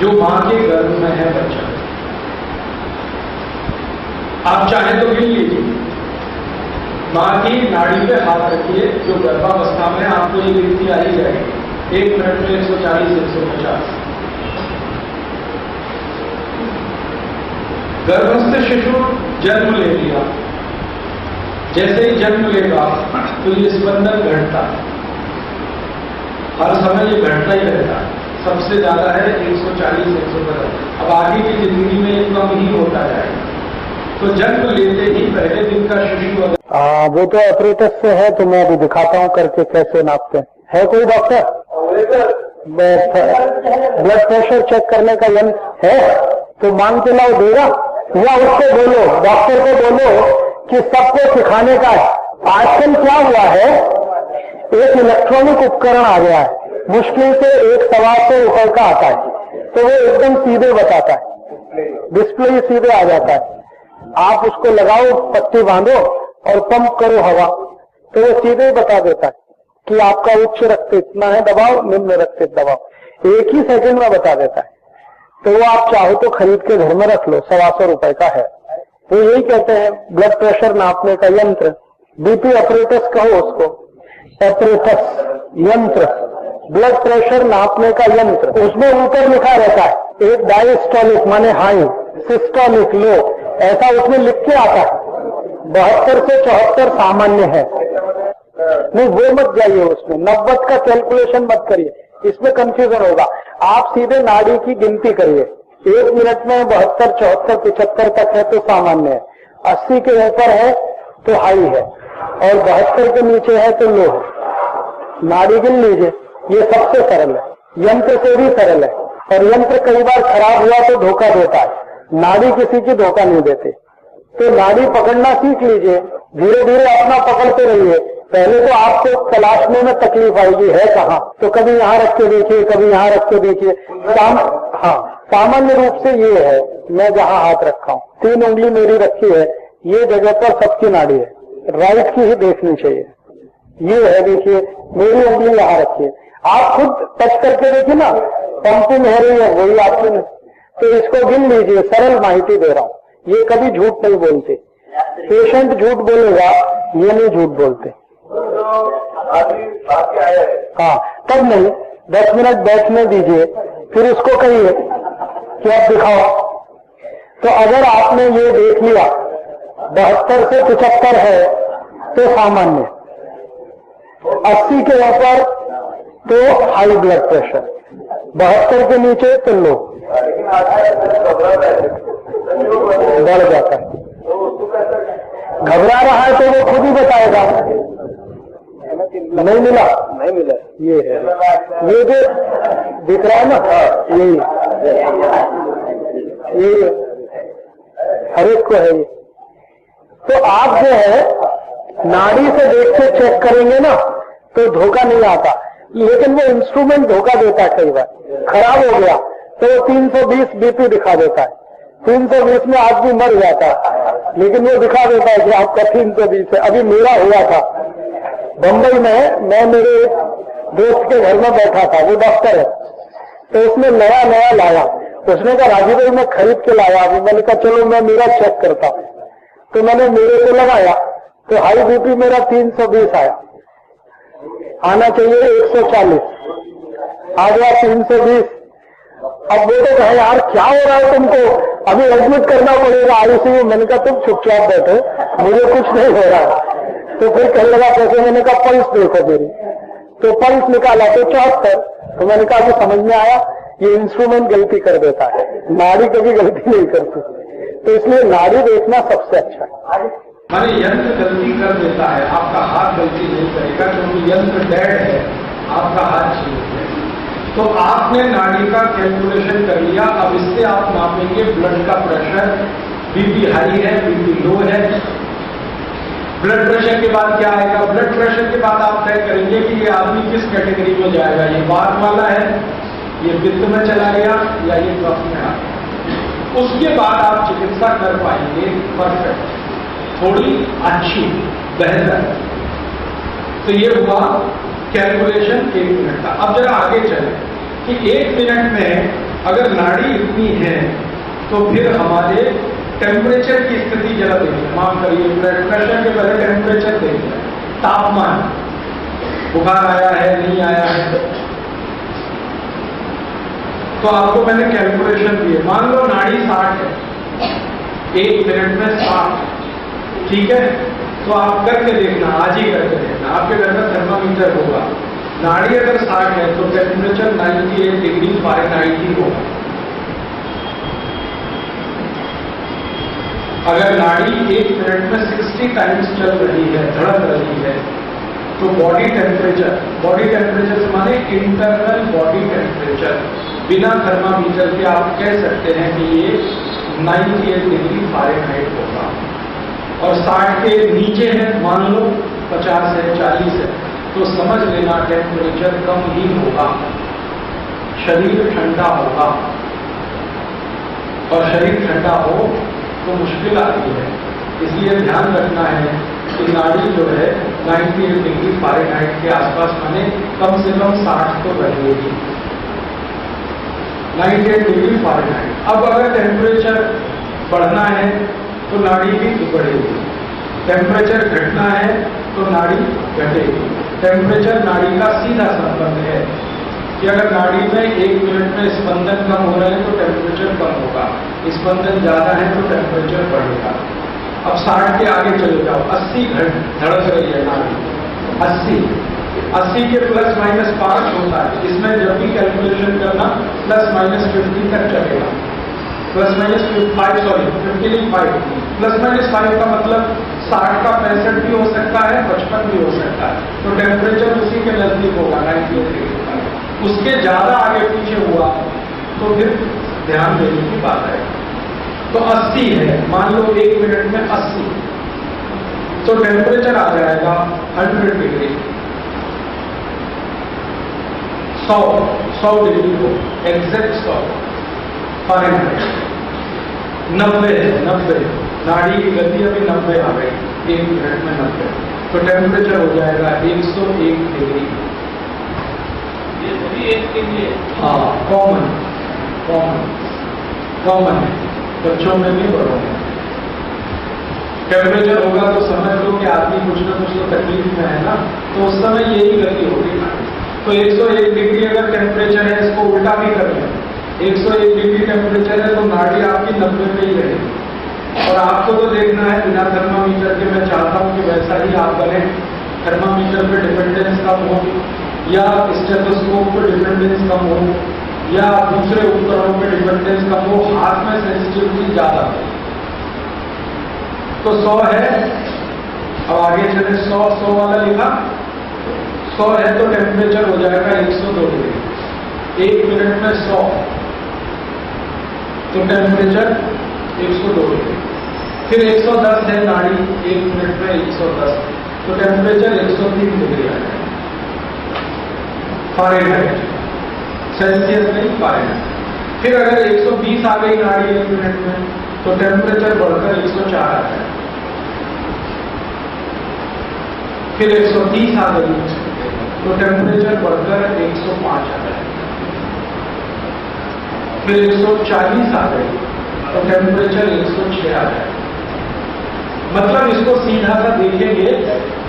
जो मां के गर्भ में है बच्चा। आप चाहें तो गिन लीजिए, मां की नाड़ी पे हाथ रखिए, जो गर्भावस्था में आपको ये गिनती आ ही जाएगी, 1 मिनट में 140 150। गर्भस्थ शिशु जन्म ले लिया, जैसे ही जन्म लेगा तो ये स्पंदन घटता है, हर समय ये घटता ही रहता है, सबसे ज्यादा है 140 150। अब आगे की जिंदगी में ये कम ही होता जाएगा। तो जन्म लेते ही पहले दिन का शिशु वो तो ऑपरेटर से है, तो मैं अभी दिखाता हूँ करके कैसे नापते हैं। है कोई डॉक्टर? ब्लड प्रेशर चेक करने का यंत्र है तो मांग के लाओ, देगा। या उसको बोलो, डॉक्टर को बोलो कि सबको सिखाने का है। आजकल क्या हुआ है, एक इलेक्ट्रॉनिक उपकरण आ गया है, मुश्किल से 100-125 रुपए का आता है, तो वो एकदम सीधे बताता है, डिस्प्ले सीधे आ जाता है। आप उसको लगाओ, पट्टी बांधो और पंप करो हवा, तो वो सीधे बता देता है कि आपका उच्च रक्तचाप इतना है, दबाओ, निम्न रक्तचाप दबाओ, एक ही सेकंड में बता देता है। तो वो आप चाहो तो खरीद के घर में रख लो, 125 रुपए का है। वो यही कहते हैं ब्लड प्रेशर नापने का यंत्र, बीपी ऑपरेटस कहो उसको, ऑपरेटस यंत्र, ब्लड प्रेशर नापने का यंत्र, उसमें ऊपर लिखा रहता है एक डायस्टोलिक माने हाई, सिस्टोलिक लो, ऐसा उसमें लिख के आता है। 72 से 74 सामान्य है। नहीं वो मत जाइए उसमें, 90 का कैलकुलेशन मत करिए, इसमें कंफ्यूजन होगा। आप सीधे नाड़ी की गिनती करिए। 1 मिनट में 72, 74, 75 तक है तो सामान्य है, 80 के ऊपर है तो हाई है, और 72 के नीचे है तो लो है। नाड़ी गिन लीजिए, ये सबसे सरल है, यंत्र से भी सरल है। और यंत्र कई बार खराब हुआ तो धोखा देता है, नाड़ी किसी की धोखा नहीं देते। तो नाड़ी पकड़ना सीख लीजिए, धीरे धीरे अपना पकड़ते रहिए। पहले तो आपको तलाशने में तकलीफ आएगी है कहाँ, तो कभी यहाँ रख के देखिए, कभी यहाँ रख के देखिए। सामान्य रूप से ये है, मैं जहाँ हाथ रखा हूँ, 3 उंगली मेरी रखी है, ये जगह पर सबकी नाड़ी है, राइट की ही देखनी चाहिए। ये है, देखिए मेरी उंगली यहाँ रखी है, आप खुद टच करके देखिए ना, पंपिंग हो रही है वही आपकी। तो इसको गिन लीजिए, सरल माहिती दे रहा हूँ, ये कभी झूठ नहीं बोलते। पेशेंट झूठ बोलेगा, ये नहीं झूठ बोलते। हाँ तब नहीं, 10 मिनट बैठने दीजिए, फिर उसको कहिए कि आप दिखाओ। तो अगर आपने ये देख लिया 72 से 75 है तो सामान्य, 80 के ऊपर तो हाई ब्लड प्रेशर, 72 के नीचे तो लो, बढ़ जाता है। घबरा रहा है तो वो खुद ही बताएगा, नहीं मिला, नहीं मिला, ये है, ये जो दिख रहा है ना, ये हर एक को है ये। तो आप जो है नाड़ी से देख के चेक करेंगे ना तो धोखा नहीं आता, लेकिन वो इंस्ट्रूमेंट धोखा देता है। कई बार खराब हो गया तो वो 320 बीपी दिखा देता है, 320 में आदमी मर जाता है, लेकिन वो दिखा देता है कि आपका 320 है। अभी मेरा हुआ था बंबई में, मैं मेरे एक दोस्त के घर में बैठा था, वो डॉक्टर है, तो उसने नया नया लाया, उसने कहा राजीव भाई मैं खरीद के लाया अभी। मैंने कहा चलो मैं मेरा चेक करता हूं, तो मैंने मेरे को लगाया तो हाई बीपी मेरा 320 आया, आना चाहिए 140, आ गया 320। अब वो तो कहे यार क्या हो रहा है तुमको, अभी एडमिट करना पड़ेगा आईसीयू। मैंने कहा तुम चुपचाप बैठो, मुझे कुछ नहीं हो रहा। तो फिर कहने लगा कैसे, मैंने कहा पल्स देखो मेरी, तो पल्स निकाला तो 74। तो मैंने कहा कि समझ में आया, ये इंस्ट्रूमेंट गलती कर देता है, नाड़ी कभी गलती नहीं करती। तो इसलिए नाड़ी देखना सबसे अच्छा है। माने यंत्र गलती कर देता है, आपका हाथ गलती नहीं करेगा क्योंकि यंत्र डेड है, आपका हाथ ठीक है। तो आपने नाड़ी का कैलकुलेशन कर लिया, अब इससे आप मापेंगे ब्लड का प्रेशर, बीपी हाई है, बीपी लो है। ब्लड प्रेशर के बाद क्या आएगा, ब्लड प्रेशर के बाद आप तय करेंगे कि ये आदमी किस कैटेगरी में जाएगा, ये वात वाला है, ये पित्त में चला गया या ये कफ में आ गया। उसके बाद आप चिकित्सा कर पाएंगे परफेक्ट, थोड़ी अच्छी, बेहतर। तो ये हुआ कैलकुलेशन 1 मिनट का। अब जरा आगे चले कि 1 मिनट में अगर नाड़ी इतनी है तो फिर हमारे टेम्परेचर की स्थिति जरा देखिए, माफ करिए ब्लड प्रेशर के पहले टेम्परेचर देखिए, तापमान, बुखार आया है नहीं आया है। तो आपको मैंने कैलकुलेशन दिए, मान लो नाड़ी 60 है, 1 मिनट में 60, ठीक है। तो आप करके देखना, आज ही करके देखना, आपके घर में थर्मामीटर होगा, नाड़ी अगर 60 है तो टेम्परेचर 98 डिग्री फ़ारेनहाइट ही होगा। अगर नाड़ी 1 मिनट में 60 टाइम्स चल रही है, धड़क रही है, तो बॉडी टेम्परेचर से माने इंटरनल बॉडी टेम्परेचर, बिना थर्मामीटर के आप कह सकते हैं कि ये 98 डिग्री फ़ारेनहाइट होगा। और 60 के नीचे है, मान लो 50 है, 40 है, तो समझ लेना टेम्परेचर कम ही होगा, शरीर ठंडा होगा। और शरीर ठंडा हो तो मुश्किल आती है, इसलिए ध्यान रखना है कि नाड़ी जो है 98 डिग्री फ़ारेनहाइट के आसपास, माने कम से कम 60 तो रहेगी, 98 डिग्री फ़ारेनहाइट। अब अगर टेम्परेचर बढ़ना है तो नाड़ी भी बढ़ेगी, टेम्परेचर घटना है तो नाड़ी घटेगी। टेम्परेचर नाड़ी का सीधा संबंध है, कि अगर नाड़ी में 1 मिनट में स्पंदन कम हो रहे हैं तो टेम्परेचर कम होगा, स्पंदन ज्यादा है तो टेम्परेचर बढ़ेगा। अब 60 के आगे चले जाओ, 80 धड़क रही है नाड़ी, 80 के प्लस माइनस 5 होता है। इसमें जब भी कैलकुलेशन करना प्लस माइनस 50 तक चलेगा, plus minus 5 sorry 55 plus minus 5 का मतलब 60 का 65 भी हो सकता है, 55 भी हो सकता है, तो टेम्परेचर उसी के नजदीक होगा 98 डिग्री। उसके ज्यादा आगे पीछे हुआ तो फिर ध्यान देने की बात है। तो 80 है, मान लो 1 मिनट में 80, तो टेम्परेचर आ जाएगा 100 डिग्री, 100 डिग्री को एग्जैक्ट 100 फारेनहाइट। 90 नाड़ी की गति अभी 90 आ गई, 1 मिनट में 90, तो टेम्परेचर हो जाएगा 101 डिग्री। ये सभी एक के लिए हाँ कॉमन है, बच्चों में भी बड़ों में। टेम्परेचर होगा तो समझ लो कि आदमी कुछ ना कुछ तो तकलीफ में है ना, तो उस समय यही गति होगी ना। तो 101 डिग्री अगर टेम्परेचर है, इसको उल्टा भी कर लें, 101 डिग्री टेम्परेचर है तो नाड़ी आपकी 90 पे ही रहेगी। और आपको तो देखना है बिना थर्मामीटर के, मैं चाहता हूं कि वैसा ही आप बने, थर्मामीटर पे डिपेंडेंस कम हो, या स्टेथोस्कोप पे डिपेंडेंस कम हो, या दूसरे उपकरणों पे डिपेंडेंस कम हो, हाथ में सेंसिटिविटी ज्यादा हो। तो 100 है, अब आगे चले 100 वाला लिखा, 100 है तो टेम्परेचर हो जाएगा 102 डिग्री, 1 मिनट में 100 तो टेम्परेचर 102 डिग्री। फिर 110 है नाड़ी, 1 मिनट में 110, तो टेम्परेचर 103 डिग्री आ जाएगा फारेनहाइट, सेल्सियस नहीं फारेनहाइट। फिर अगर 120 आ गई नाड़ी 1 मिनट में, तो टेम्परेचर बढ़कर 104 आ जाएगा। फिर 130 आ गई तो टेम्परेचर बढ़कर 105 आ जाएगा। फिर 140 आ गई तो टेम्परेचर 106 आ जाएगा। मतलब इसको सीधा सा देखेंगे,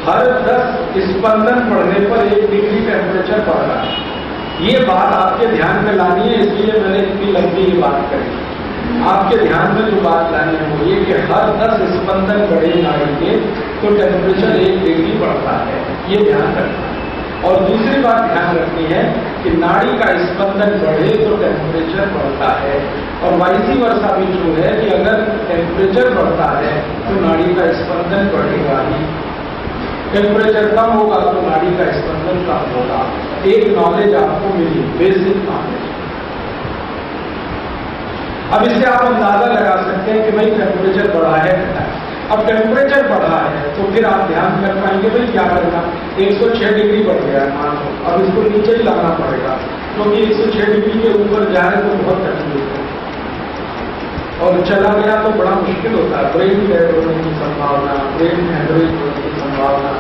हर 10 स्पंदन बढ़ने पर 1 डिग्री टेम्परेचर बढ़ रहा है। ये बात आपके ध्यान में लानी है, इसलिए मैंने इतनी लंबी ये बात करी। आपके ध्यान में जो बात लानी है वो ये कि हर 10 स्पंदन बढ़े नाड़ी के तो टेम्परेचर 1 डिग्री बढ़ता है, ये ध्यान रखना है। और दूसरी बात ध्यान रखनी है कि नाड़ी का स्पंदन बढ़े तो टेम्परेचर बढ़ता है, और वाइसी वर्षा भी जो है कि अगर टेम्परेचर बढ़ता है तो नाड़ी का स्पंदन बढ़ेगा ही, टेम्परेचर कम होगा तो नाड़ी का स्पंदन कम होगा। एक नॉलेज आपको मिली, बेसिक नॉलेज। अब इससे आप अंदाजा लगा सकते हैं कि भाई टेम्परेचर बढ़ा है। अब टेम्परेचर बढ़ा है तो फिर आप ध्यान कर पाएंगे भाई क्या करना, 106 डिग्री बढ़ गया है मान लो, अब इसको नीचे ही लाना पड़ेगा, क्योंकि 106 डिग्री के ऊपर जाए तो बहुत तकलीफ है, और चला गया तो बड़ा मुश्किल होता है, ब्रेन डेड होने की संभावना, ब्रेन हेमरेज होने की संभावना।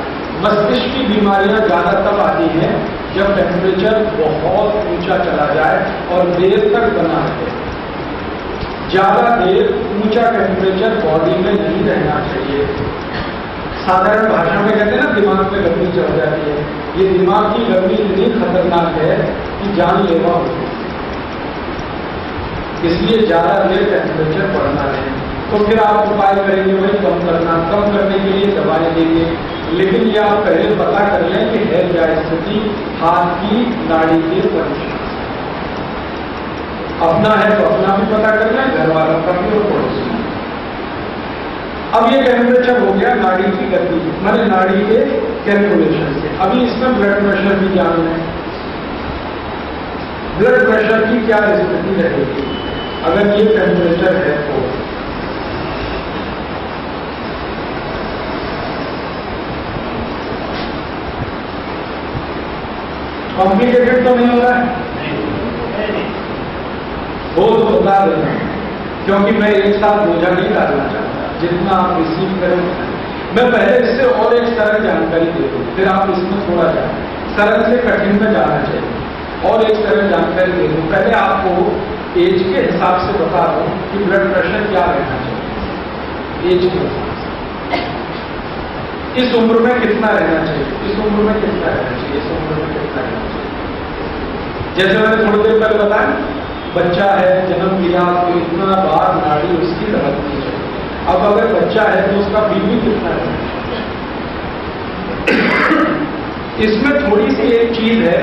मस्तिष्क की बीमारियां ज्यादा तब आती हैं जब टेम्परेचर बहुत ऊंचा चला जाए और देर तक बना रहे। ज्यादा देर ऊंचा टेम्परेचर बॉडी में नहीं रहना चाहिए। साधारण भाषा में कहते हैं ना दिमाग पे गर्मी चढ़ जाती है, ये दिमाग की गर्मी इतनी खतरनाक है कि जानलेवा होती है, इसलिए ज्यादा देर टेम्परेचर बढ़ना है। तो फिर आप उपाय करेंगे भाई कम करना, कम करने के लिए दवाएं देंगे, लेकिन ये आप पहले पता कर लें कि है क्या स्थिति हाथ की नाड़ी के परीक्षण। अपना है तो अपना भी पता कर लें, घर वालों का भी और पड़ोसी। अब ये टेम्परेचर हो गया नाड़ी की गति, माने नाड़ी के कैलकुलेशन से। अभी इसमें ब्लड प्रेशर भी जान लें, ब्लड प्रेशर की क्या स्थिति रहेगी अगर ये टेम्परेचर है तो। कॉम्प्लिकेटेड तो नहीं हो रहा है, बहुत बता देना, क्योंकि मैं एक साथ बोझा नहीं डालना चाहता, जितना आप रिसीव करें। मैं पहले इससे और एक सरल जानकारी दे दूँ, फिर आप इसमें थोड़ा जाए, सरल से कठिन में जाना चाहिए। और एक सरल जानकारी दे दूँ, पहले आपको एज के हिसाब से बता दूं कि ब्लड प्रेशर क्या रहना चाहिए एज के हिसाब से। इस उम्र में कितना रहना चाहिए, इस उम्र में कितना रहना चाहिए, इस उम्र में कितना रहना चाहिए। जैसे मैंने थोड़ी देर पहले बताया, बच्चा है, जन्म लिया तो इतना बार नाड़ी उसकी धड़कनी है। अब अगर बच्चा है तो उसका बीपी कितना है? इसमें थोड़ी सी एक चीज है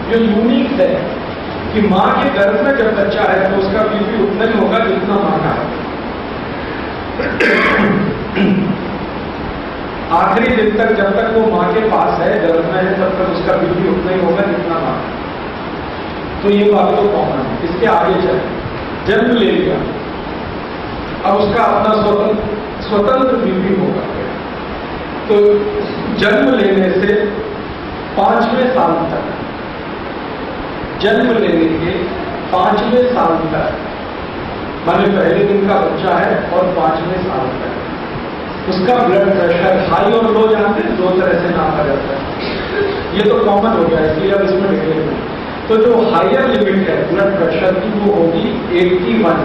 जो यूनिक है कि मां के गर्भ में जब बच्चा है तो उसका बीपी उतना ही होगा जितना मां का है। आखिरी दिन तक जब तक वो मां के पास है, गर्भ में है, तब तक उसका बीपी उतना ही होगा जितना मां का। तो ये बात तो कॉमन है। इसके आगे चले, जन्म ले लिया, अब उसका अपना स्वतंत्र बीपी होगा। तो जन्म लेने से 5वें साल तक, जन्म लेने के 5वें साल तक, माने पहले दिन का बच्चा है और 5वें साल तक उसका ब्लड प्रेशर हाई और लो जानते हैं, 2 तरह से नापा जाता है। ये तो कॉमन हो गया, इसलिए अब इसमें निकलेंगे। तो जो हायर लिमिट है ब्लड प्रेशर की वो होगी 81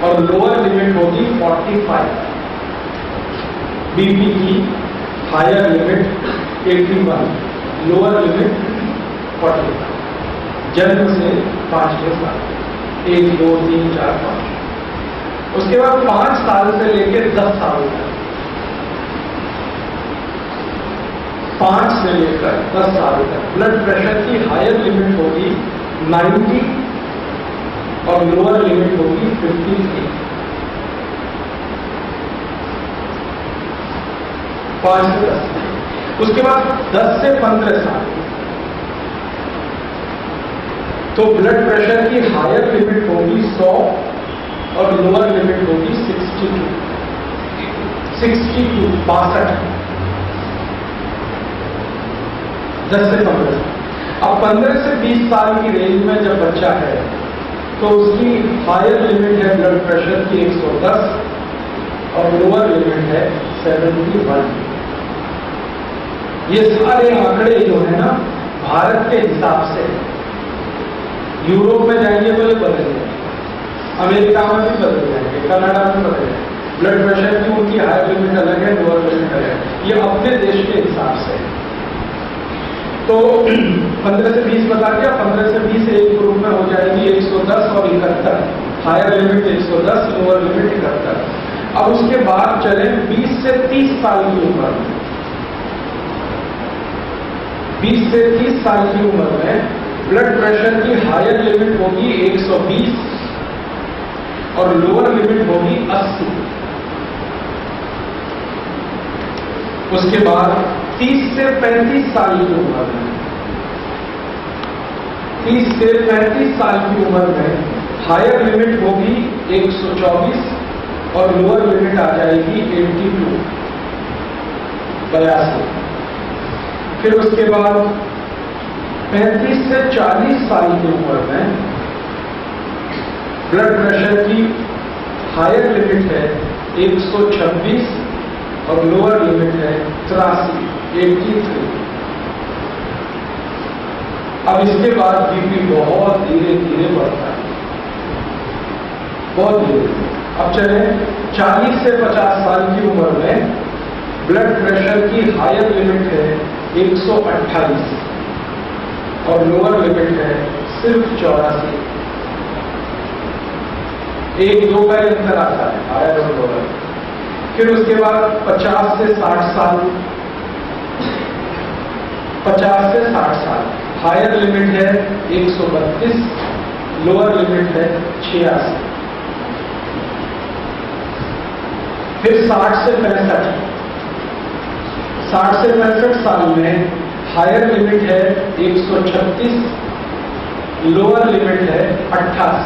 और लोअर लिमिट होगी 45। बीपी की हायर लिमिट 81, लोअर लिमिट 45। जन्म से 5वें साल, 1, 2, 3, 4, 5। उसके बाद 5 साल से लेकर 10 साल तक, 5 से लेकर 10 साल तक ब्लड प्रेशर की हायर लिमिट होगी 90 और लोअर लिमिट होगी 53। 5 से 10। उसके बाद 10 से 15 साल तो ब्लड प्रेशर की हायर लिमिट होगी 100 और लोअर लिमिट होगी 62। 62 10 से 15 साल। अब 15 से 20 साल की रेंज में जब बच्चा है तो उसकी हायर लिमिट है ब्लड प्रेशर की 110 और लोअर लिमिट है 71। ये सारे आंकड़े जो है ना भारत के हिसाब से, यूरोप में जाएंगे तो ये बदल जाएंगे, अमेरिका में भी बदल जाएंगे, कनाडा में बदल जाएंगे। ब्लड प्रेशर की उनकी हायर लिमिट अलग है, लोअर लिमिट अलग है। ये अपने देश के हिसाब से। तो 15 से 20 बता दिया, 15 से 20 एक ग्रुप में हो जाएगी 110 और 71। Higher limit 110, lower limit 71। अब उसके बाद चले 20 से 30 साल की उम्र में। 20 से 30 साल की उम्र में ब्लड प्रेशर की हायर लिमिट होगी 120 और लोअर लिमिट होगी 80। उसके बाद 30 से 35 साल की उम्र में, 30 से 35 साल की उम्र में हायर लिमिट होगी 124 और लोअर लिमिट आ जाएगी 82, 82। फिर उसके बाद 35 से 40 साल की उम्र में ब्लड प्रेशर की हायर लिमिट है 126 और लोअर लिमिट है 83, 83। अब इसके बाद बीपी बहुत धीरे धीरे बढ़ता है, बहुत धीरे। अब चले 40 से 50 साल की उम्र में ब्लड प्रेशर की हायर लिमिट है 128 और लोअर लिमिट है सिर्फ 84। 1-2 का अंतर आता है हायर और लोअर। फिर उसके बाद 50 से 60 साल, 50 से 60 साल हायर लिमिट है 132, लोअर लिमिट है 86। फिर 60 से 65, 60 से 65 साल में हायर लिमिट है 136, लोअर लिमिट है 88,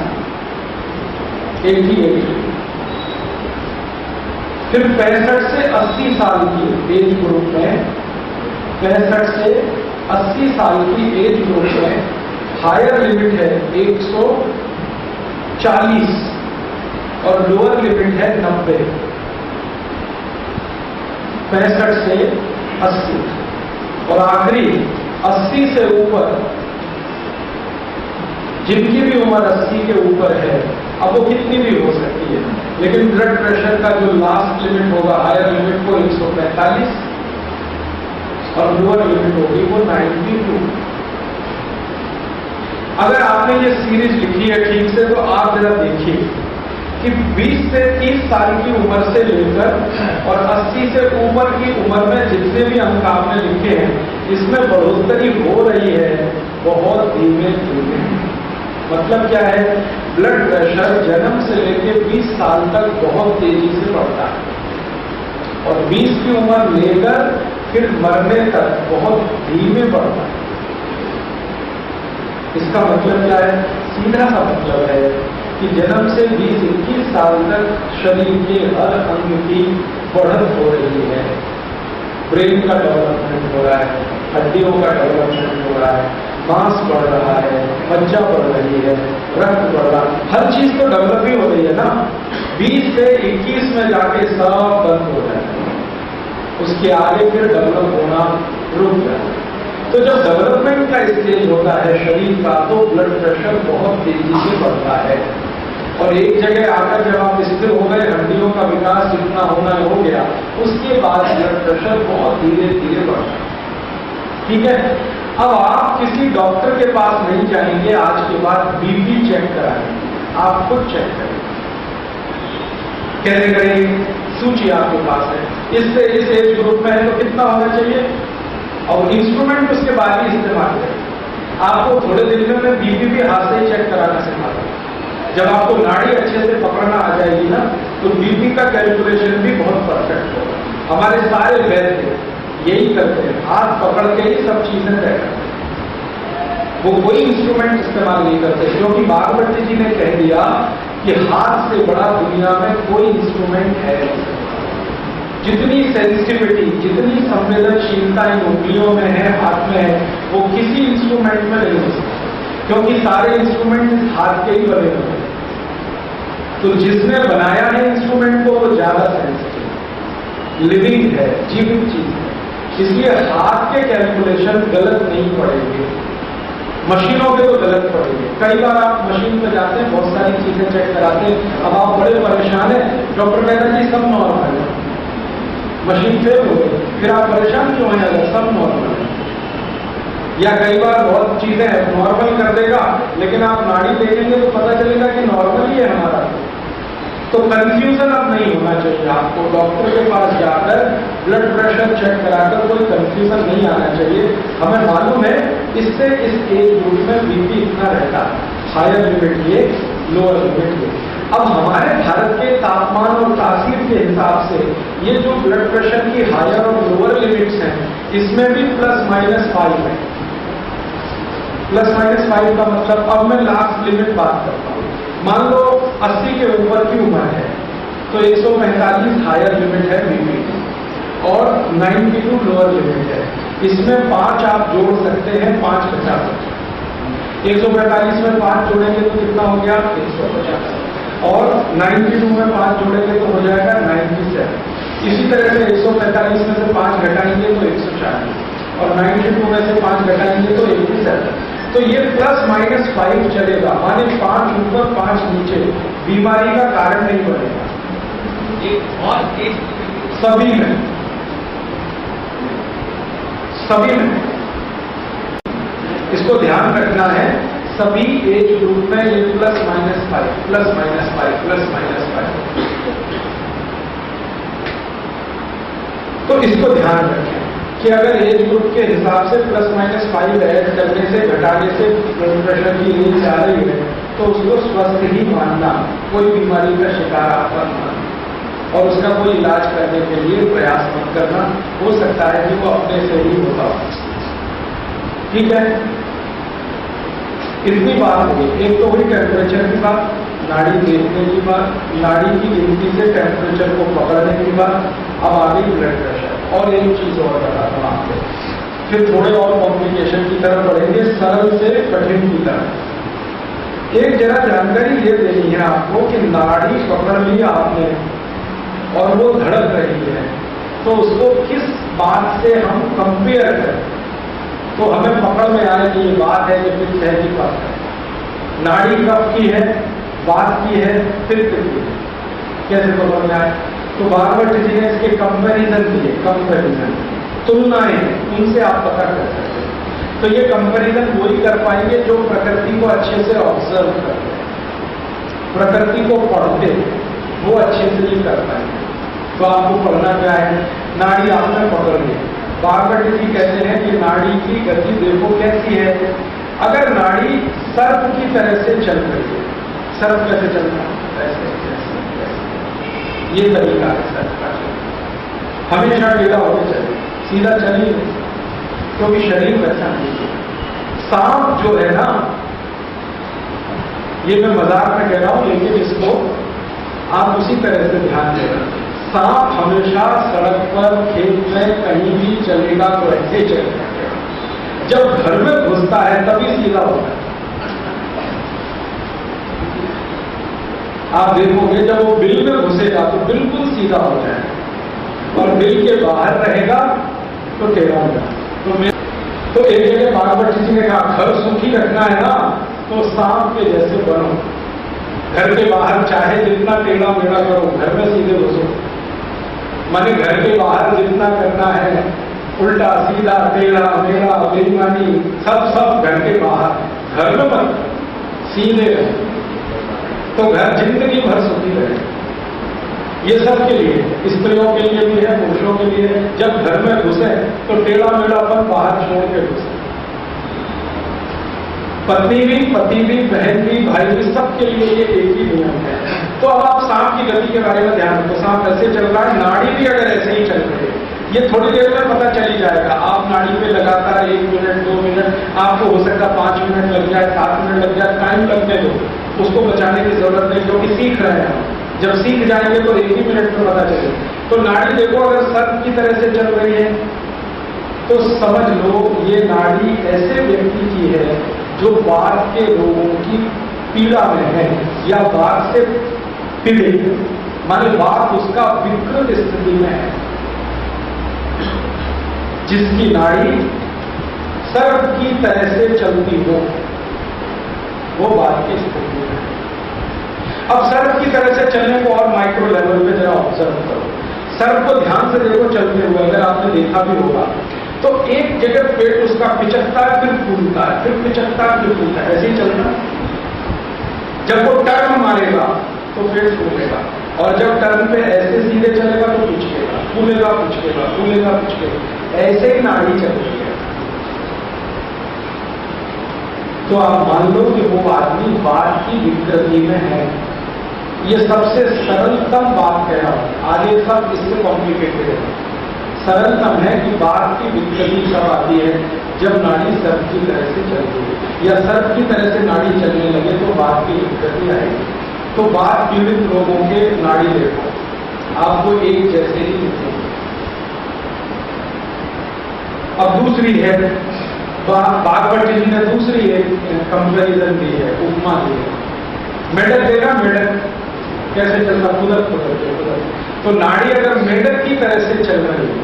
88। फिर 65 से 80 साल की एज ग्रुप में, 65 से 80 साल की एज ग्रुप में हायर लिमिट है 140 और लोअर लिमिट है 90। 65 से 80 और आखिरी 80 से ऊपर, जिनकी भी उम्र 80 के ऊपर है, अब वो कितनी भी हो सकती है, लेकिन ब्लड प्रेशर का जो लास्ट लिमिट होगा हायर लिमिट वो 145 और लोअर लिमिट होगी वो 92। अगर आपने ये सीरीज लिखी है ठीक से तो आप जरा देखिए कि 20 से 30 साल की उम्र से लेकर और 80 से ऊपर की उम्र में जितने भी अंक आपने लिखे हैं, इसमें बढ़ोतरी हो रही है बहुत धीमे धीमे। मतलब क्या है, ब्लड प्रेशर जन्म से लेकर 20 साल तक बहुत तेजी से बढ़ता है और 20 की उम्र लेकर फिर मरने तक बहुत धीमे बढ़ता है। इसका मतलब क्या है, सीधा सा मतलब है कि जन्म से 20-21 साल तक शरीर के हर अंग की बढ़त हो रही है। ब्रेन का डेवलपमेंट हो रहा है, हड्डियों का डेवलपमेंट हो रहा है, मांस बढ़ रहा है, मज्जा बढ़ रही है, रक्त बढ़ रहा है, हर चीज तो डेवलप ही हो रही है ना। 20 से 21 में जाके सब बंद हो जाए, उसके आगे फिर डेवलप होना रुक जाए। तो जब डेवलपमेंट का स्टेज होता है शरीर का, तो ब्लड प्रेशर बहुत तेजी से बढ़ता है और एक जगह आकर जब आप स्थिर हो गए, हड्डियों का विकास जितना होना हो गया, उसके बाद ब्लड प्रेशर बहुत धीरे धीरे बढ़ता है। ठीक है, अब आप किसी डॉक्टर के पास नहीं जाएंगे आज के बाद बीपी चेक कराएंगे, आप खुद चेक करेंगे। कैसे करेंगे, सूची आपके पास है, इससे इस एज ग्रुप में है तो कितना होना चाहिए, और इंस्ट्रूमेंट उसके बाद ही इस्तेमाल करें। आपको थोड़े दिन में बीपी भी हाथ से ही चेक कराना सिखाता हूं। जब आपको नाड़ी अच्छे से पकड़ना आ जाएगी ना, तो बीपी का कैलकुलेशन भी बहुत परफेक्ट होगा। हमारे सारे वैद्य यही करते हैं, हाथ पकड़ के ही सब चीजें तय करते हैं। वो कोई इंस्ट्रूमेंट इस्तेमाल नहीं करते, क्योंकि बागवती जी ने कह दिया कि हाथ से बड़ा दुनिया में कोई इंस्ट्रूमेंट है नहीं। जितनी सेंसिटिविटी, जितनी संवेदनशीलता इन उंगलियों में है, हाथ में है, वो किसी इंस्ट्रूमेंट में नहीं हो सकती, क्योंकि सारे इंस्ट्रूमेंट हाथ के ही बने हुए हैं। तो जिसने बनाया है इंस्ट्रूमेंट को, वो ज्यादा सेंसिटिव, लिविंग है, जीवित चीज है, इसलिए हाथ के कैलकुलेशन गलत नहीं पड़ेंगे, मशीनों पे तो गलत पड़ेंगे। कई बार आप मशीन पे जाते हैं, बहुत सारी चीजें चेक कराते हैं, अब आप बड़े परेशान हैं, डॉक्टर कहता है जी सब नॉर्मल है, मशीन फेल हो गई, फिर आप परेशान क्यों हैं अगर सब नॉर्मल है। या कई बार बहुत चीजें नॉर्मल कर देगा, लेकिन आप नाड़ी देखेंगे तो पता चलेगा कि नॉर्मल ही है हमारा। तो कंफ्यूजन अब नहीं होना चाहिए आपको, डॉक्टर के पास जाकर ब्लड प्रेशर चेक कराकर कोई कंफ्यूजन नहीं आना चाहिए। हमें मालूम है इससे इस एज ग्रुप में बीपी इतना रहता है, हायर लिमिट ये, लोअर लिमिट ये। अब हमारे भारत के तापमान और तासीर के हिसाब से ये जो ब्लड प्रेशर की हायर और लोअर लिमिट्स हैं, इसमें भी ±5 है। ±5 का मतलब, अब मैं लास्ट लिमिट बात करता हूँ। मान लो 80 के ऊपर की उम्र है तो 145 हायर लिमिट है बीपी और 92 लोअर लिमिट है। इसमें 5 आप जोड़ सकते हैं, 5 घटा सकते हैं। 145 में 5 जोड़ेंगे तो कितना हो गया, 150, और 92 में 5 जोड़ेंगे तो हो जाएगा 97। इसी तरह से 145 में से 5 घटाएंगे तो 140 और 92 में से 5 घटाएंगे तो 87। तो ये ±5 चलेगा, माने 5 ऊपर 5 नीचे, बीमारी का कारण नहीं बनेगा। सभी में इसको ध्यान रखना है, सभी एज ग्रुप में ये ±5 तो इसको ध्यान रखें कि अगर एज ग्रुप के हिसाब से ±5 ऐड करने से, घटाने से ब्लड प्रेशर की रेंज जा रही है, तो उसको स्वस्थ ही मानना, कोई बीमारी का शिकार आप मत मानना और उसका कोई इलाज करने के लिए प्रयास मत करना। हो सकता है कि वो अपने से ही होता हो। ठीक है, इतनी बात होगी। एक तो हुई टेम्परेचर की बात, नाड़ी देखने की बात, नाड़ी की गिनती से टेम्परेचर को पकड़ने की बात। अब आ गई ब्लड प्रेशर। और एक चीज और बताता हूं आपको, फिर थोड़े और कॉम्प्लिकेशन की तरफ बढ़ेंगे, सरल से कठिन की तरफ। एक जरा जानकारी ये देनी है आपको कि नाड़ी पकड़ ली आपने और वो धड़क रही है, तो उसको किस बात से हम कंपेयर करें तो हमें पकड़ में आए कि ये बात है कि पित्त है कि कफ है। नाड़ी कफ की है, बात की है, पित्त की है, कैसे पकड़ में आए? तो बागवती जी ने इसके कंपैरिजन दिए, कंपैरिजन तुलनाएं, उनसे आप पता कर सकते हैं। तो ये कंपैरिजन वही कर पाएंगे जो प्रकृति को अच्छे से ऑब्जर्व करते हैं, प्रकृति को पढ़ते हैं, वो अच्छे से नहीं कर पाएंगे। तो आपको पढ़ना क्या है, नाड़ी आपने पकड़ ली। बागवती जी कहते हैं कि नाड़ी की गति देखो कैसी है। अगर नाड़ी सर्प की तरह से चल रही है, सर्प कैसे चलता है, ऐसे ये तरीका है सर्प का चलना, हमेशा टेढ़ा होकर चले, सीधा चलिए, क्योंकि शरीर वैसा नहीं है। सांप जो है ना, ये मैं मजाक में कह रहा हूं, लेकिन इसको आप उसी तरह से ध्यान देना। सांप हमेशा सड़क पर, खेत में, कहीं भी चलेगा तो ऐसे चलेगा। जब घर में घुसता है तभी सीधा होता है। आप देखोगे जब वो बिल में घुसेगा तो बिल्कुल सीधा हो जाएगा, और बिल के बाहर रहेगा तो टेढ़ा होगा। तो एक जगह बागवती जी ने कहा, घर सुखी रखना है ना तो सांप के जैसे बनो। घर के बाहर चाहे जितना टेढ़ा मेढ़ा करो, घर में सीधे घुसो। माने घर के बाहर जितना करना है, उल्टा सीधा टेढ़ा मेढ़ा बेईमानी, सब घर के बाहर। घर में मत, सीधे रहो तो घर जिंदगी भर सुखी रहे। ये सब के लिए, स्त्रियों के लिए भी है, पुरुषों के लिए है। जब घर में घुसे तो टेढ़ा मेढ़ापन बाहर छोड़ के घुसे। पत्नी भी, पति भी, बहन भी, भाई भी, सबके लिए ये एक ही नियम है। तो अब आप सांप की गति के बारे में ध्यान रखो। सांप ऐसे चल रहा है, नाड़ी भी अगर ऐसे ही चल रही है, ये थोड़ी देर में पता चली जाएगा। आप नाड़ी पे लगातार 1 मिनट 2 मिनट, आपको हो सकता 5 मिनट लग जाए, 7 मिनट लग जाए, टाइम लगने दो, उसको बचाने की जरूरत नहीं, क्योंकि सीख रहे हैं। जब सीख जाएंगे तो 1 ही मिनट में पता चलेगा। तो नाड़ी देखो, अगर सर्प की तरह से चल रही है तो समझ लो ये नाड़ी ऐसे व्यक्ति की है जो बात के रोगों की पीड़ा में है, या बात से पीड़ित, माने बात उसका विकृत स्थिति में है। जिसकी नाड़ी सर्प की तरह से चलती हो, वो बात की स्थिति में है। अब सर्प की तरह से चलने को और माइक्रो लेवल पे जरा ऑब्जर्व करो। सर्प को ध्यान से देखो चलते हुए, अगर आपने देखा भी होगा तो एक जगह पेट उसका पिचकता है, फिर फूलता है, फिर पिचकता है, फिर फूलता है, ऐसे ही चलता है। जब वो टर्न मारेगा तो पेट फूलेगा, और जब टर्न पे ऐसे सीधे चलेगा तो पिचकेगा, फूलेगा, पिचकेगा, फूलेगा, पिचकेगा, ऐसे ही नाड़ी चल रही है। तो आप मान लो कि वो आदमी बात की विकृति में है। ये सबसे सरलतम बात कह रहा हूं, आगे सब इससे कॉम्प्लिकेटेड है। सरलतम है कि बात की विकृति कब आती है, जब नाड़ी सर्प की तरह से चलती है, या सर्प की तरह से नाड़ी चलने लगे तो बात की विकृति आएगी। तो बात पीड़ित लोगों के नाड़ी देखो, आपको एक जैसे ही दिखेंगे। अब दूसरी है, बागवती जी ने दूसरी एक कंपैरिजन दी है, उपमा दी है। मेढक देगा, मेढक कैसे चलता, कुदरत कुदरत। तो नाड़ी अगर मेढक की तरह से चल रही है,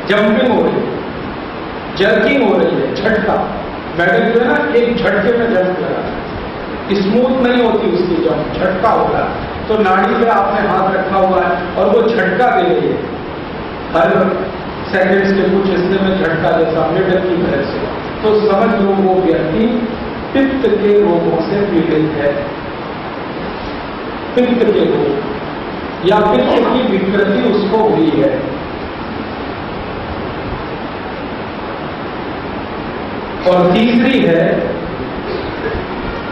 जंपिंग हो रही है, जर्किंग हो रही है, झटका, मेढक जो है ना एक झटके में जंप लगा, स्मूथ नहीं होती उसकी जंप, झटका होता है। तो नाड़ी पे आपने हाथ रखा हुआ है और वो झटका दे रही है, हर सेकंड्स के कुछ हिस्से में झटका जैसा मेढक की तरह से। तो समझ लो वो व्यक्ति पित्त के रोगों से पीड़ित है। पित्त के रोग या पित्त की विकृति उसको हुई है। और तीसरी है,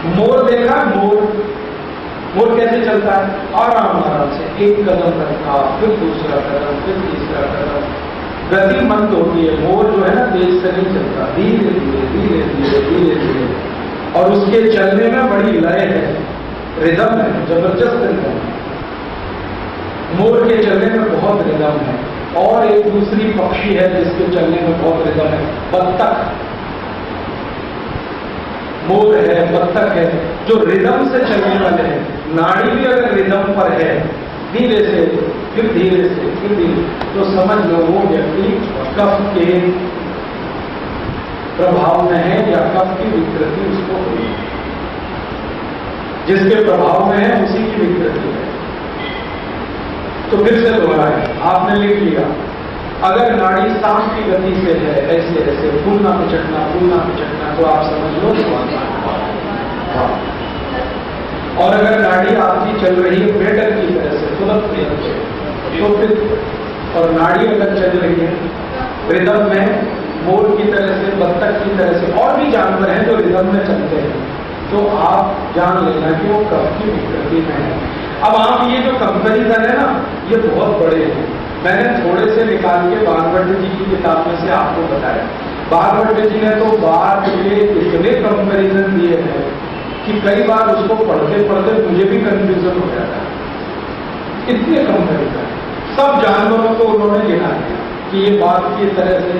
मोर देखा, मोर कैसे चलता है, आराम आराम से एक कदम रखा, फिर दूसरा कदम, फिर तीसरा कदम, गति मंद होती है। मोर जो है ना तेज से नहीं चलता, धीरे धीरे धीरे धीरे धीरे धीरे, और उसके चलने में बड़ी लय है, रिदम है, जबरदस्त रिदम है। मोर के चलने में बहुत रिदम है। और एक दूसरी पक्षी है जिसके चलने में बहुत रिदम है, बत्तख। मोर है, बत्तख है, जो रिदम से चलने वाले हैं। नाड़ी भी अगर रिदम पर है, धीरे से फिर धीरे से फिर धीरे, तो समझ लो वो व्यक्ति कफ के प्रभाव में है, या कफ की विकृति उसको हुई। जिसके प्रभाव में है उसी की विकृति है। तो फिर से दोहराएं, आपने लिख लिया अगर नाड़ी सांप की गति से है, ऐसे ऐसे फूलना पिचटना तो आप समझ लो हाँ। और अगर नाड़ी आपकी चल रही है मेंढक की तरह से तो फिर, और नाड़ी अगर चल रही है रिदम में मोर की तरह से, बत्तख की तरह से, और भी जानवर हैं जो रिदम में चलते हैं, तो आप जान लेना कि वो कफ की विकृति में है। अब आप ये जो कंपैरिजन है ना, ये बहुत बड़े हैं। मैंने थोड़े से निकाल के बागवट जी की किताब में से आपको बताया। बागवट जी ने तो बात के इतने कंपैरिजन दिए हैं कि कई बार उसको पढ़ते पढ़ते मुझे भी कंफ्यूजन हो जाता है। इतने कंपैरिजन सब जानवरों को उन्होंने गिना दिया कि ये बाघ की तरह से,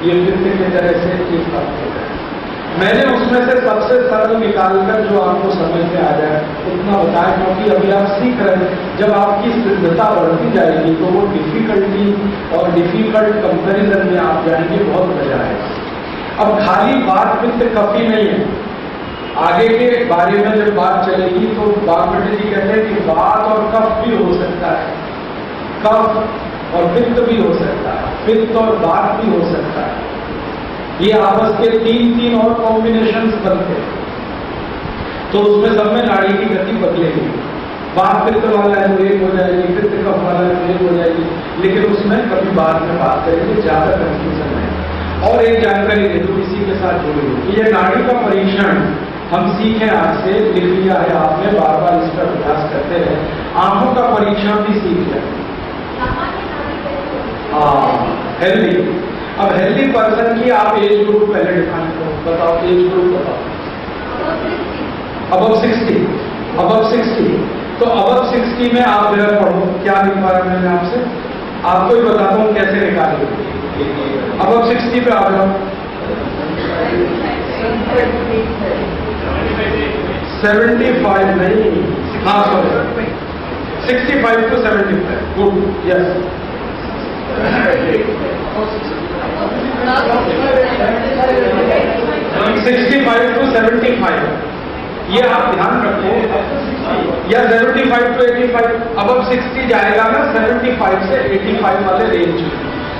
ये बिल्ली की तरह से, इस बात की तरह। मैंने उसमें से सबसे सरल निकालकर जो आपको समझ में आ जाए उतना बताया, क्योंकि अभी आप सीख रहे हैं। जब आपकी सिद्धता बढ़ती जाएगी तो वो डिफिकल्टी और डिफिकल्ट कंपैरिजन में आप जाएंगे, बहुत मजा आएगा। अब खाली बात पित्त कफ ही नहीं है, आगे के बारे में जब बात चलेगी तो बागवट जी कहते हैं कि बात और कफ भी हो सकता है, कफ और पित्त भी हो सकता है, पित्त और बात भी हो सकता है। ये आपस के तीन और कॉम्बिनेशंस बनते हैं, तो उसमें सब में नाड़ी की गति बदलेगी। बात पित्त वाला है तो एक हो जाएगी, पित्त कफ वाला है तो एक हो जाएगी, लेकिन उसमें कभी बाद में बात करेंगे, ज्यादा कंफ्यूजन है। और एक जानकारी दे दूं इसी के साथ जुड़ी हुई, ये नाड़ी का परीक्षण हम सीखें, आज से लिख लिया है आपने, बार बार इसका अभ्यास करते रहे। आंखों का परीक्षण भी सीख जाए। हाँ, हेल्दी। अब हेल्दी पर्सन की आप एज ग्रुप पहले डिफाइन करो, बताओ एज ग्रुप बताओ। Above 60, above 60। तो अबव 60 में आप जरा पढ़ो, क्या लिखवा रहा मैंने आपसे, आपको ही बताता हूँ कैसे निकालेंगे। अबव 60 पे आ जाओ। 75 नहीं, हाँ sorry, 65 to 75, good, yes. 65 to 75, ये आप ध्यान रखो, या 75 to 85, अब 60 जाएगा ना 75 से 85 वाले रेंज में।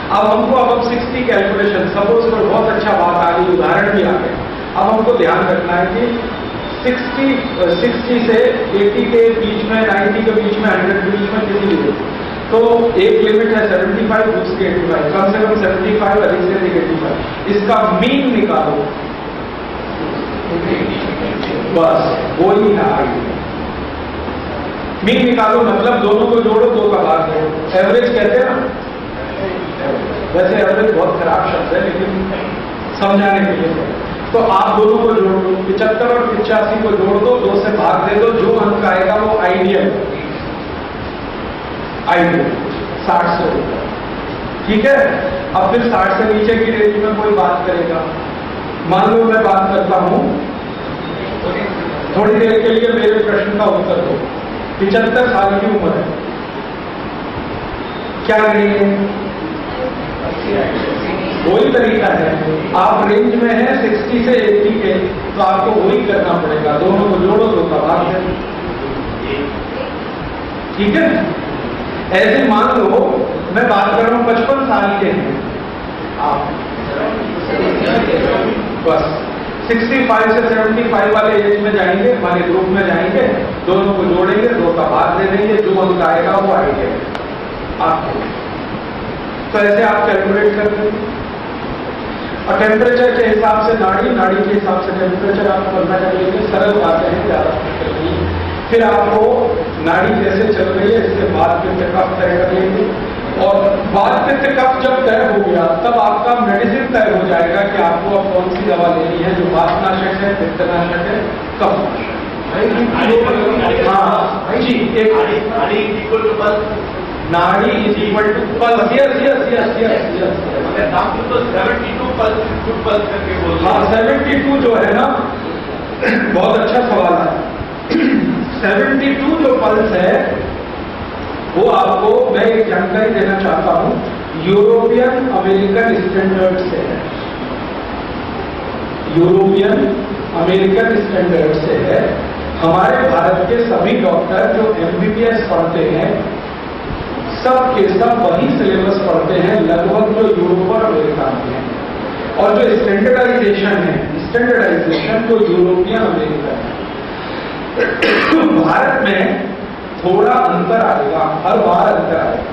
अब हमको अब 60 कैलकुलेशन, सपोज कोई बहुत अच्छा बात आ गई, उदाहरण भी आ गया। अब हमको ध्यान रखना है कि 60 से 80 के बीच में, 90 के बीच में, 100 के बीच में कितनी लिमिट, तो एक लिमिट है 75, दूसरी 85, कम से कम 75, अधिक से अधिक 85। इसका मीन निकालो, बस वो ही है आगे। मीन निकालो मतलब दोनों को जोड़ो, दो का भाग दो। एवरेज कहते हैं ना, वैसे एवरेज बहुत खराब शब्द है लेकिन समझाने के लिए, तो आप दोनों को जोड़ दो, 75 और 85 को जोड़ दो, 2 से भाग दे दो, जो अंक आएगा वो आइडियल 60 से ऊपर, ठीक है। अब फिर 60 से नीचे की रेंज में कोई बात करेगा, मान लो मैं बात करता हूं, थोड़ी देर के लिए मेरे प्रश्न का उत्तर दो। 75 साल की उम्र है, क्या करेंगे, वही तरीका है। आप रेंज में है 60 से 80 के, तो आपको वही करना पड़ेगा, दोनों को जोड़ो, दो का भाग दें, ठीक है। ऐसे मान लो मैं बात कर रहा हूं 55 साल के हैं आप, बस 65 से 75 वाले एज में जाएंगे, वाले ग्रुप में जाएंगे, दोनों को जोड़ेंगे, दो का भाग दे देंगे, जो अंक आएगा वो आएंगे आपको। तो ऐसे आप कैलकुलेट कर देंगे। और टेम्परेचर के हिसाब से नाड़ी के हिसाब से टेम्परेचर आप करना कर लेंगे, सरल बातें हैं, ज्यादा नहीं। फिर आपको नाड़ी कैसे चल रही है इसके बाद पित्त कफ तय कर लेंगे, और बाद पित्त कफ जब तय हो गया तब आपका मेडिसिन तय हो जाएगा कि आपको अब कौन सी दवा लेनी है, जो वातनाशक है, पित्तनाशक है, कफनाशक। हाँ जी, एक नाड़ी इज इक्वल टू पल्स, नाड़ी is equal to pulse, yes yes yes yes yes. Doctor तो 72 पल्स करके बोल, हाँ 72 जो है ना, बहुत अच्छा सवाल है। 72 जो पल्स है वो आपको मैं एक जानकारी देना चाहता हूं, यूरोपियन अमेरिकन स्टैंडर्ड से है, यूरोपियन अमेरिकन स्टैंडर्ड से है। हमारे भारत के सभी डॉक्टर जो MBBS पढ़ते हैं, सब के सब वही सिलेबस पढ़ते हैं लगभग जो यूरोप और अमेरिका में है, और जो स्टैंडर्डाइजेशन है, स्टैंडर्डाइजेशन जो यूरोपियन अमेरिकन है। भारत में थोड़ा अंतर आएगा, हर बार अंतर आएगा,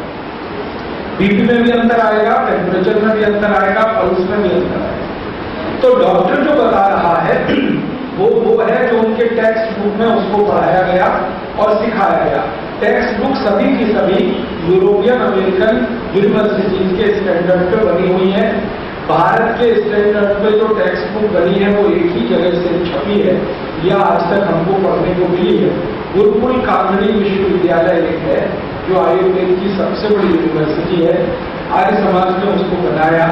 बीपी में भी अंतर आएगा, टेम्परेचर में भी अंतर आएगा, पल्स में भी अंतर आएगा। तो डॉक्टर जो बता रहा है वो है जो उनके टेक्स्ट बुक में उसको पढ़ाया गया और सिखाया गया। टेक्स्ट बुक सभी की सभी यूरोपियन अमेरिकन यूनिवर्सिटीज के स्टैंडर्ड पे बनी हुई है। भारत के स्टैंडर्ड पे जो टेक्स्ट बुक बनी है वो एक ही जगह से छपी है या आज तक हमको पढ़ने को मिली है। गुरुकुल कामिनी विश्वविद्यालय एक है जो आयुर्वेद की सबसे बड़ी यूनिवर्सिटी है, आर्य समाज ने उसको बनाया।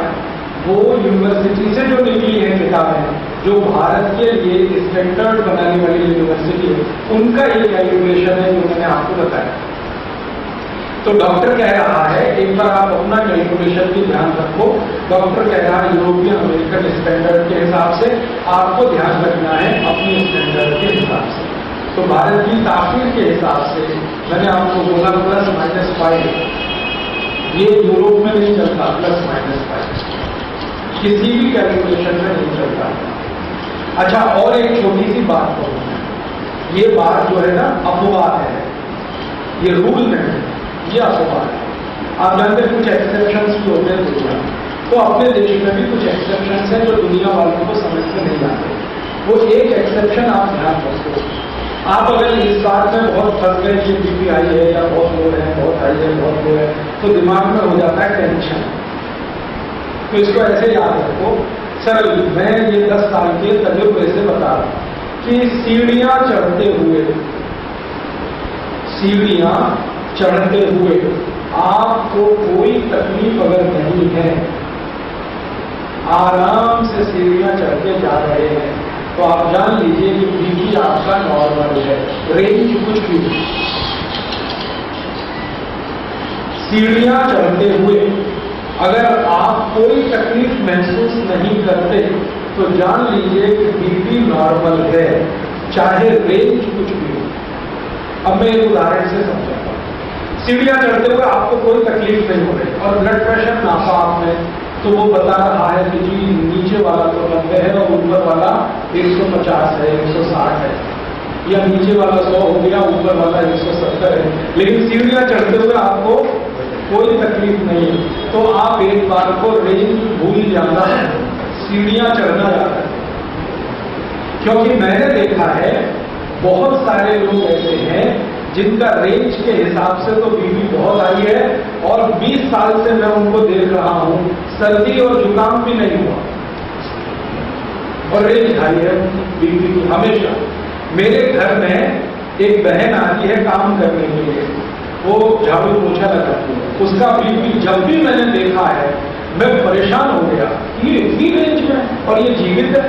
वो यूनिवर्सिटी से जो निकली है किताबें, जो भारत के लिए स्टैंडर्ड बनाने वाली यूनिवर्सिटी है, उनका ये कैलकुलेशन है जो मैंने आपको बताया। तो डॉक्टर कह रहा है, एक बार आप अपना कैलकुलेशन की ध्यान रखो। डॉक्टर कह रहा है यूरोपियन अमेरिकन स्टैंडर्ड के हिसाब से आपको ध्यान रखना है अपने स्टैंडर्ड के हिसाब से। तो भारत की तासीर के हिसाब से मैंने आपको बोला ±5, ये यूरोप में नहीं चलता ±5, किसी भी कैलकुलेशन में नहीं चलता। अच्छा, और एक छोटी सी बात कहूँ, ये बात जो है ना अपवाद है, ये रूल नहीं, ये अपवाद है। आप जानते हैं कुछ एक्सेप्शंस भी होते हैं दुनिया में, तो अपने देश में भी कुछ एक्सेप्शंस हैं जो दुनिया वालों को समझ में नहीं आते। वो एक एक्सेप्शन आप ध्यान रखो। आप अगर इस बात में बहुत फंस गए कि बीपी हाई है या बहुत लो है, बहुत हाई है, बहुत लो है, तो दिमाग में हो जाता है टेंशन। तो इसको ऐसे याद रखो, सरल, मैं ये 10 साल के तजुर्बे से बता रहा हूं कि सीढ़ियां चढ़ते हुए आपको कोई तकलीफ अगर नहीं है, आराम से सीढ़ियां चढ़ते जा रहे हैं, तो आप जान लीजिए कि बीपी आपका नॉर्मल है, रेंज कुछ भी नहीं। सीढ़ियां चढ़ते हुए अगर आप कोई तकलीफ महसूस नहीं करते तो जान लीजिए कि बीपी नॉर्मल है, चाहे रेंज कुछ भी हो। अब मैं एक उदाहरण से समझाता हूं। सीढ़ियां चढ़ते हुए आपको कोई तकलीफ नहीं हो रही और ब्लड प्रेशर नापा आपने, तो वो बता रहा है कि जी नीचे वाला तो 90 है और ऊपर वाला 150 है, 160 है, या नीचे वाला 100 हो गया, ऊपर वाला 170 है, लेकिन सीढ़ियां चढ़ते हुए आपको कोई तकलीफ नहीं है। तो आप एक बार को रेंज भूल जाना है, सीढ़ियां चढ़ना जाता है। क्योंकि मैंने देखा है बहुत सारे लोग ऐसे हैं जिनका रेंज के हिसाब से तो बीपी बहुत हाई है और 20 साल से मैं उनको देख रहा हूं, सर्दी और जुकाम भी नहीं हुआ और रेंज हाई है बीपी की हमेशा। मेरे घर में एक बहन आती है काम करने के लिए, वो झाड़ू पोछा लगाती है, उसका बीपी जब भी मैंने देखा है मैं परेशान हो गया, ये इतनी रेंज में और ये जीवित है।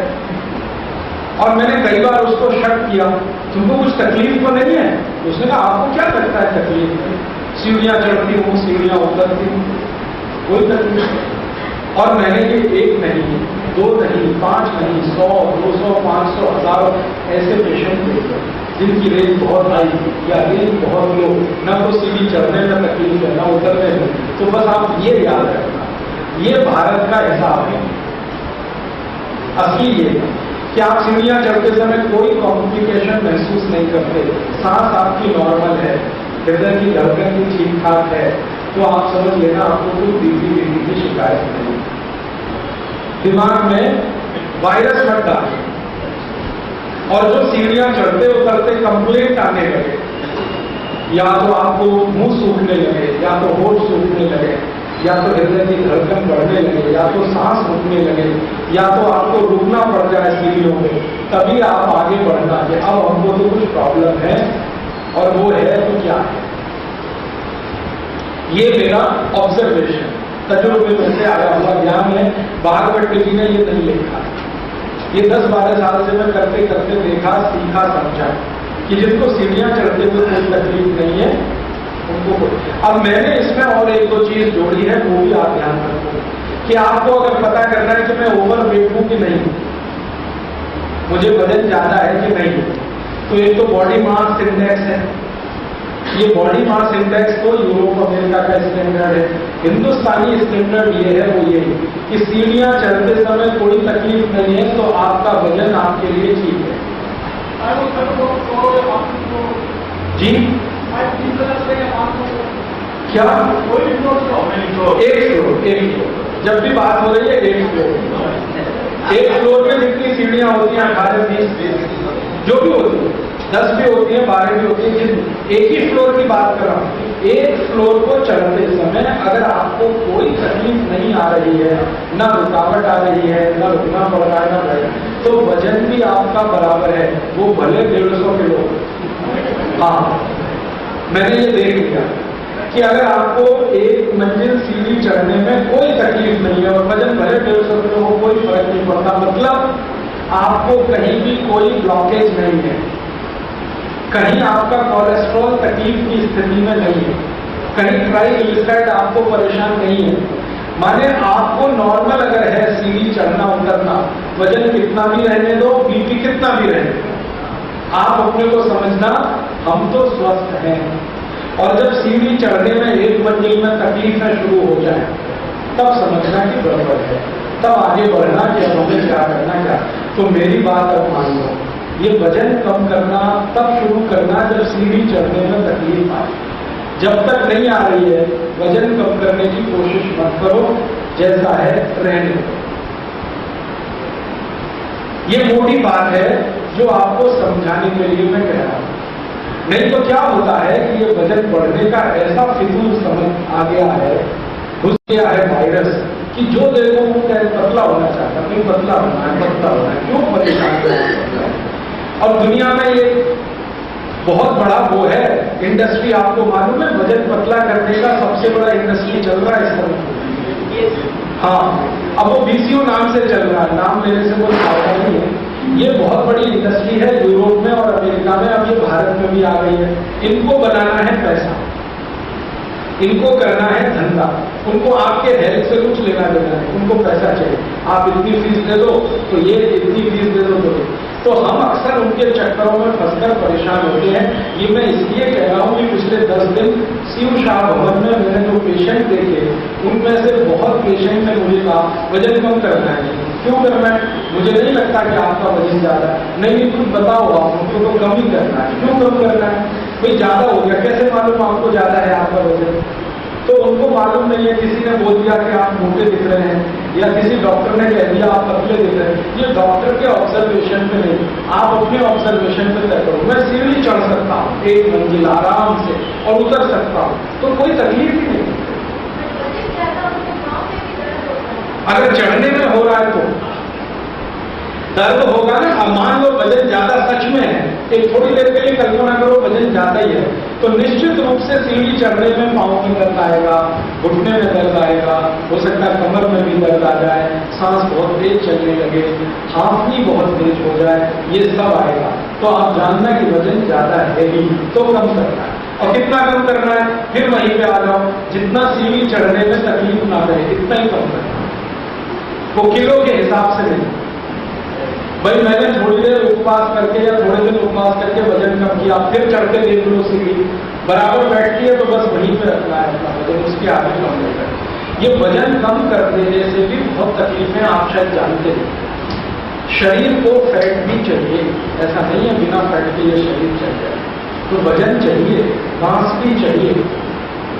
और मैंने कई बार उसको शक किया, तुमको कुछ तकलीफ तो नहीं है? उसने कहा आपको क्या लगता है तकलीफ है? सीढ़ियां चढ़ती हूँ, सीढ़ियां उतरती हूँ, कोई तकलीफ नहीं। और मैंने ये 1 नहीं, 2 नहीं, 5 नहीं, 100, 200, 500, 1000 ऐसे पेशेंट देखे जिनकी रेंज बहुत हाई या रेंज बहुत लो, न तो सीढ़ी चढ़ने में तकलीफ है न उतरने में। तो बस आप ये याद रखना, ये भारत का हिसाब है। असली ये कि आप सीढ़ियां चढ़ते समय कोई कॉम्प्लिकेशन महसूस नहीं करते, सांस आपकी नॉर्मल है, हृदय की धड़कन भी ठीक ठाक है, तो आप समझ लेना आपको कोई बीपी की शिकायत नहीं। दिमाग में वायरस मत डालें। और जो सीढ़ियां चढ़ते उतरते कंप्लेंट आने लगे, या तो आपको मुंह सूखने लगे, या तो होठ सूखने लगे, या तो हृदय की धड़कन बढ़ने लगे, या तो सांस रुकने लगे, या तो आपको रुकना पड़ जाए सीढ़ियों में, तभी आप आगे बढ़ना है। अब हमको तो कुछ प्रॉब्लम है और वो है तो क्या है? ये मेरा ऑब्जर्वेशन, तजुर्बे में से आया हुआ ज्ञान है। भागवत जी ने ये नहीं लिखा, ये 10-12 साल से मैं करते करते देखा, सीखा, समझा कि जिनको सीढ़ियां चढ़ते हुए कोई तकलीफ नहीं है उनको। अब मैंने इसमें और 1-2 चीज जोड़ी है, वो भी आप ध्यान रखो कि आपको अगर पता करना है कि मैं ओवरवेट हूं कि नहीं, मुझे वजन ज्यादा है कि नहीं, तो एक तो बॉडी मास इंडेक्स है, ये बॉडी मास इंडेक्स तो यूरोप अमेरिका का स्टैंडर्ड है। हिंदुस्तानी स्टैंडर्ड ये है, वो ये कि सीढ़ियां चढ़ते समय कोई तकलीफ नहीं है तो आपका वजन आपके लिए ठीक है। जी क्या एक फ्लोर जब भी बात हो रही है एक फ्लोर में जितनी सीढ़ियां होती हैं 18, 20, जो भी होती है, 10 भी होती है, 12 भी होती है, एक ही फ्लोर की बात कर रहा हूं। एक फ्लोर को चढ़ते समय अगर आपको कोई तकलीफ नहीं आ रही है, ना रुकावट आ रही है, ना रुकना पड़ रहा है, ना बढ़, तो वजन भी आपका बराबर है, वो भले 150 किलो। हाँ, मैंने ये देख लिया कि अगर आपको एक मंजिल सीढ़ी चढ़ने में कोई तकलीफ नहीं है और वजन भले 150 किलो हो, कोई फर्क नहीं पड़ता, मतलब आपको कहीं भी कोई ब्लॉकेज नहीं है, कहीं आपका कोलेस्ट्रॉल तकलीफ की स्थिति में नहीं है, कहीं ट्राइग्लिसराइड आपको परेशान नहीं है। माने आपको नॉर्मल अगर है सीढ़ी चढ़ना उतरना, वजन कितना भी रहने दो, बीपी कितना भी रहने दो, आप अपने को समझना हम तो स्वस्थ हैं। और जब सीढ़ी चढ़ने में एक मंजिल में तकलीफें शुरू हो जाए तब समझना कि गड़बड़ है, तब आगे बढ़ना कि हमें क्या करना क्या। तो मेरी बात अब मान लो, ये वजन कम करना तब शुरू करना जब सीढ़ी चढ़ने में तकलीफ आए। जब तक नहीं आ रही है वजन कम करने की कोशिश मत करो, जैसा है रहने दो। ये मोटी बात है जो आपको समझाने के लिए मैं कह रहा हूं। नहीं तो क्या होता है कि ये वजन बढ़ने का ऐसा फिजूल समझ आ गया है, घुस गया है वायरस, कि जो देखो वो पतला होना चाहता है, पतला होना है, पतला होना है, क्यों परेशान करना है। और दुनिया में ये बहुत बड़ा वो है इंडस्ट्री, आपको मालूम है वजन पतला करने का सबसे बड़ा इंडस्ट्री चल रहा है इस समय। हाँ, अब वो बीसीओ नाम से चल रहा है, नाम लेने से कोई फायदा नहीं है। ये बहुत बड़ी इंडस्ट्री है यूरोप में और अमेरिका में, अब ये भारत में भी आ गई है। इनको बनाना है पैसा, इनको करना है धंधा, उनको आपके हेल्थ से कुछ लेना देना है, उनको पैसा चाहिए। आप इतनी फीस दे दो तो ये, इतनी फीस दे दो तो हम अक्सर उनके चक्करों में फंसकर परेशान होते हैं। ये मैं इसलिए कह रहा हूँ कि पिछले 10 दिन शिव शाह भवन में मैंने जो पेशेंट देखे, उनमें से बहुत पेशेंट ने मुझे कहा वजन कम करना है। क्यों करना है? मुझे नहीं लगता कि आपका वजन ज्यादा है। नहीं, कुछ बताओ आप, उनको तो कम ही करना है। क्यों कम करना है? भाई ज्यादा हो गया, कैसे मालूम आपको ज्यादा है आपका वजन? तो उनको मालूम नहीं है, किसी ने बोल दिया कि आप मोटे दिख रहे हैं, या किसी डॉक्टर ने कह दिया आप पतले दिख रहे हैं। ये डॉक्टर के ऑब्जर्वेशन पे नहीं, आप अपने ऑब्जर्वेशन पे तय करो। मैं सीढ़ी चढ़ सकता हूँ एक मंजिल आराम से और उतर सकता हूँ, तो कोई तकलीफ ही नहीं। अगर चढ़ने में हो रहा है तो दर्द होगा ना। अब मान लो वजन ज्यादा सच में है, एक थोड़ी देर के लिए कल्पना करो वजन ज्यादा ही है, तो निश्चित रूप से सीढ़ी चढ़ने में पांव में दर्द आएगा, घुटने में दर्द आएगा, हो सकता है कमर में भी दर्द आ जाए, सांस बहुत तेज चलने लगे, हांफनी बहुत तेज हो जाए, ये सब आएगा। तो आप जानना कि वजन ज्यादा है ही, तो कम करना है। और कितना कम करना है? फिर वहीं पे आ जाओ, जितना सीढ़ी चढ़ने में तकलीफ ना रहे इतना ही कम करना है, वो किलो के हिसाब से नहीं। भाई मैंने थोड़ी देर उपवास करके या थोड़े दिन उपवास करके वजन कम किया, फिर चढ़ के देख लो सीढ़ी बराबर बैठती है, तो बस वहीं पे रखना है अपना वजन, उसके आगे कम नहीं करना। ये वजन कम कर देने से भी बहुत तकलीफें आप शायद जानते हैं। शरीर को फैट भी चाहिए, ऐसा नहीं है बिना फैट के ये शरीर चाहिए, तो वजन चाहिए, मांस भी चाहिए।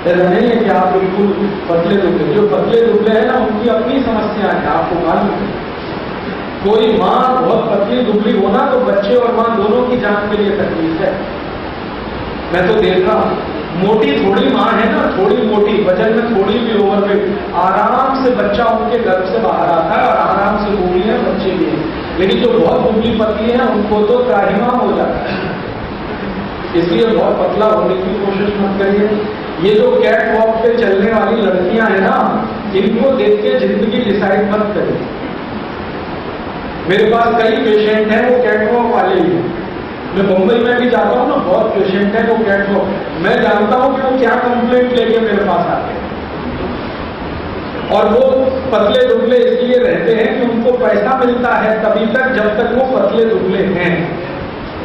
ऐसा नहीं है कि आप बिल्कुल पतले दुबले, जो पतले दुबले हैं ना उनकी अपनी समस्या है, आपको मालूम है। कोई माँ बहुत पतली दुबली होना तो बच्चे और माँ दोनों की जान के लिए तकलीफ है। मैं तो देख रहा हूँ, मोटी थोड़ी माँ है ना, थोड़ी मोटी, वजन में थोड़ी भी ओवरवेट, आराम से बच्चा उनके गर्भ से बाहर आता है और आराम से बूढ़ी है, बच्चे भी हैं। लेकिन जो बहुत दुबली पतली है उनको तो त्राहिमाम हो जाता है। इसलिए बहुत पतला होने की कोशिश मत करिए। ये जो कैट वॉक पे चलने वाली लड़कियां हैं ना, इनको देख के जिंदगी डिसाइड मत करिए। मेरे पास कई पेशेंट हैं वो कैटवॉक वाले ही हैं। मैं मुंबई में भी जाता हूँ ना, बहुत पेशेंट हैं वो कैटवॉक, मैं जानता हूँ कि वो क्या कंप्लेंट लेके मेरे पास आते हैं। और वो पतले दुबले इसलिए रहते हैं कि उनको पैसा मिलता है तभी तक जब तक वो पतले दुबले हैं।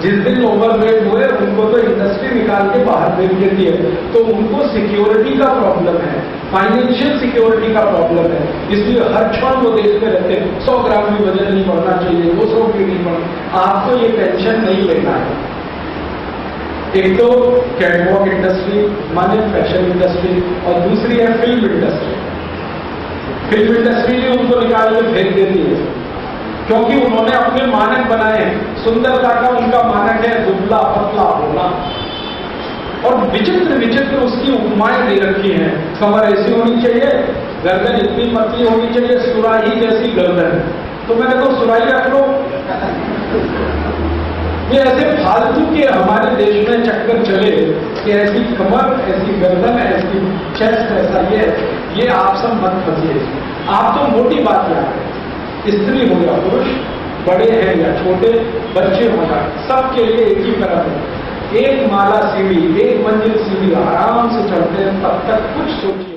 जिस दिन ओवरवेट हुए उनको तो इंडस्ट्री निकाल के बाहर भेज देती है, तो उनको सिक्योरिटी का प्रॉब्लम है, फाइनेंशियल सिक्योरिटी का प्रॉब्लम है, इसलिए हर क्षण वो देखते रहते हैं 100 ग्राम भी वजन नहीं बढ़ना चाहिए, 200 भी नहीं बढ़ना। आपको ये टेंशन नहीं लेना है। एक तो कैटवॉक इंडस्ट्री माने फैशन इंडस्ट्री, और दूसरी है फिल्म इंडस्ट्री। फिल्म इंडस्ट्री भी उनको निकाल के फेंक देती है, क्योंकि उन्होंने अपने मानक बनाए। सुंदरता का उनका मानक है दुबला पतला होना, और विचित्र विचित्र उसकी उपमाएं दे रखी हैं। कमर ऐसी होनी चाहिए, गर्दन इतनी पतली होनी चाहिए, सुराही जैसी गर्दन। तो मैंने तो सुराही रख लो। ये ऐसे फालतू के हमारे देश में चक्कर चले कि ऐसी कमर, ऐसी गर्दन, ऐसी चेस्ट, ऐसा ये आप सब मत फंसिए। आप तो मोटी बात क्या है, स्त्री हो या पुरुष, बड़े हैं या छोटे, बच्चे हो या, सबके लिए एक ही तरह है। एक माला सीढ़ी, एक मंजिल सीढ़ी आराम से चढ़ते हैं, तब तक कुछ सोचिए।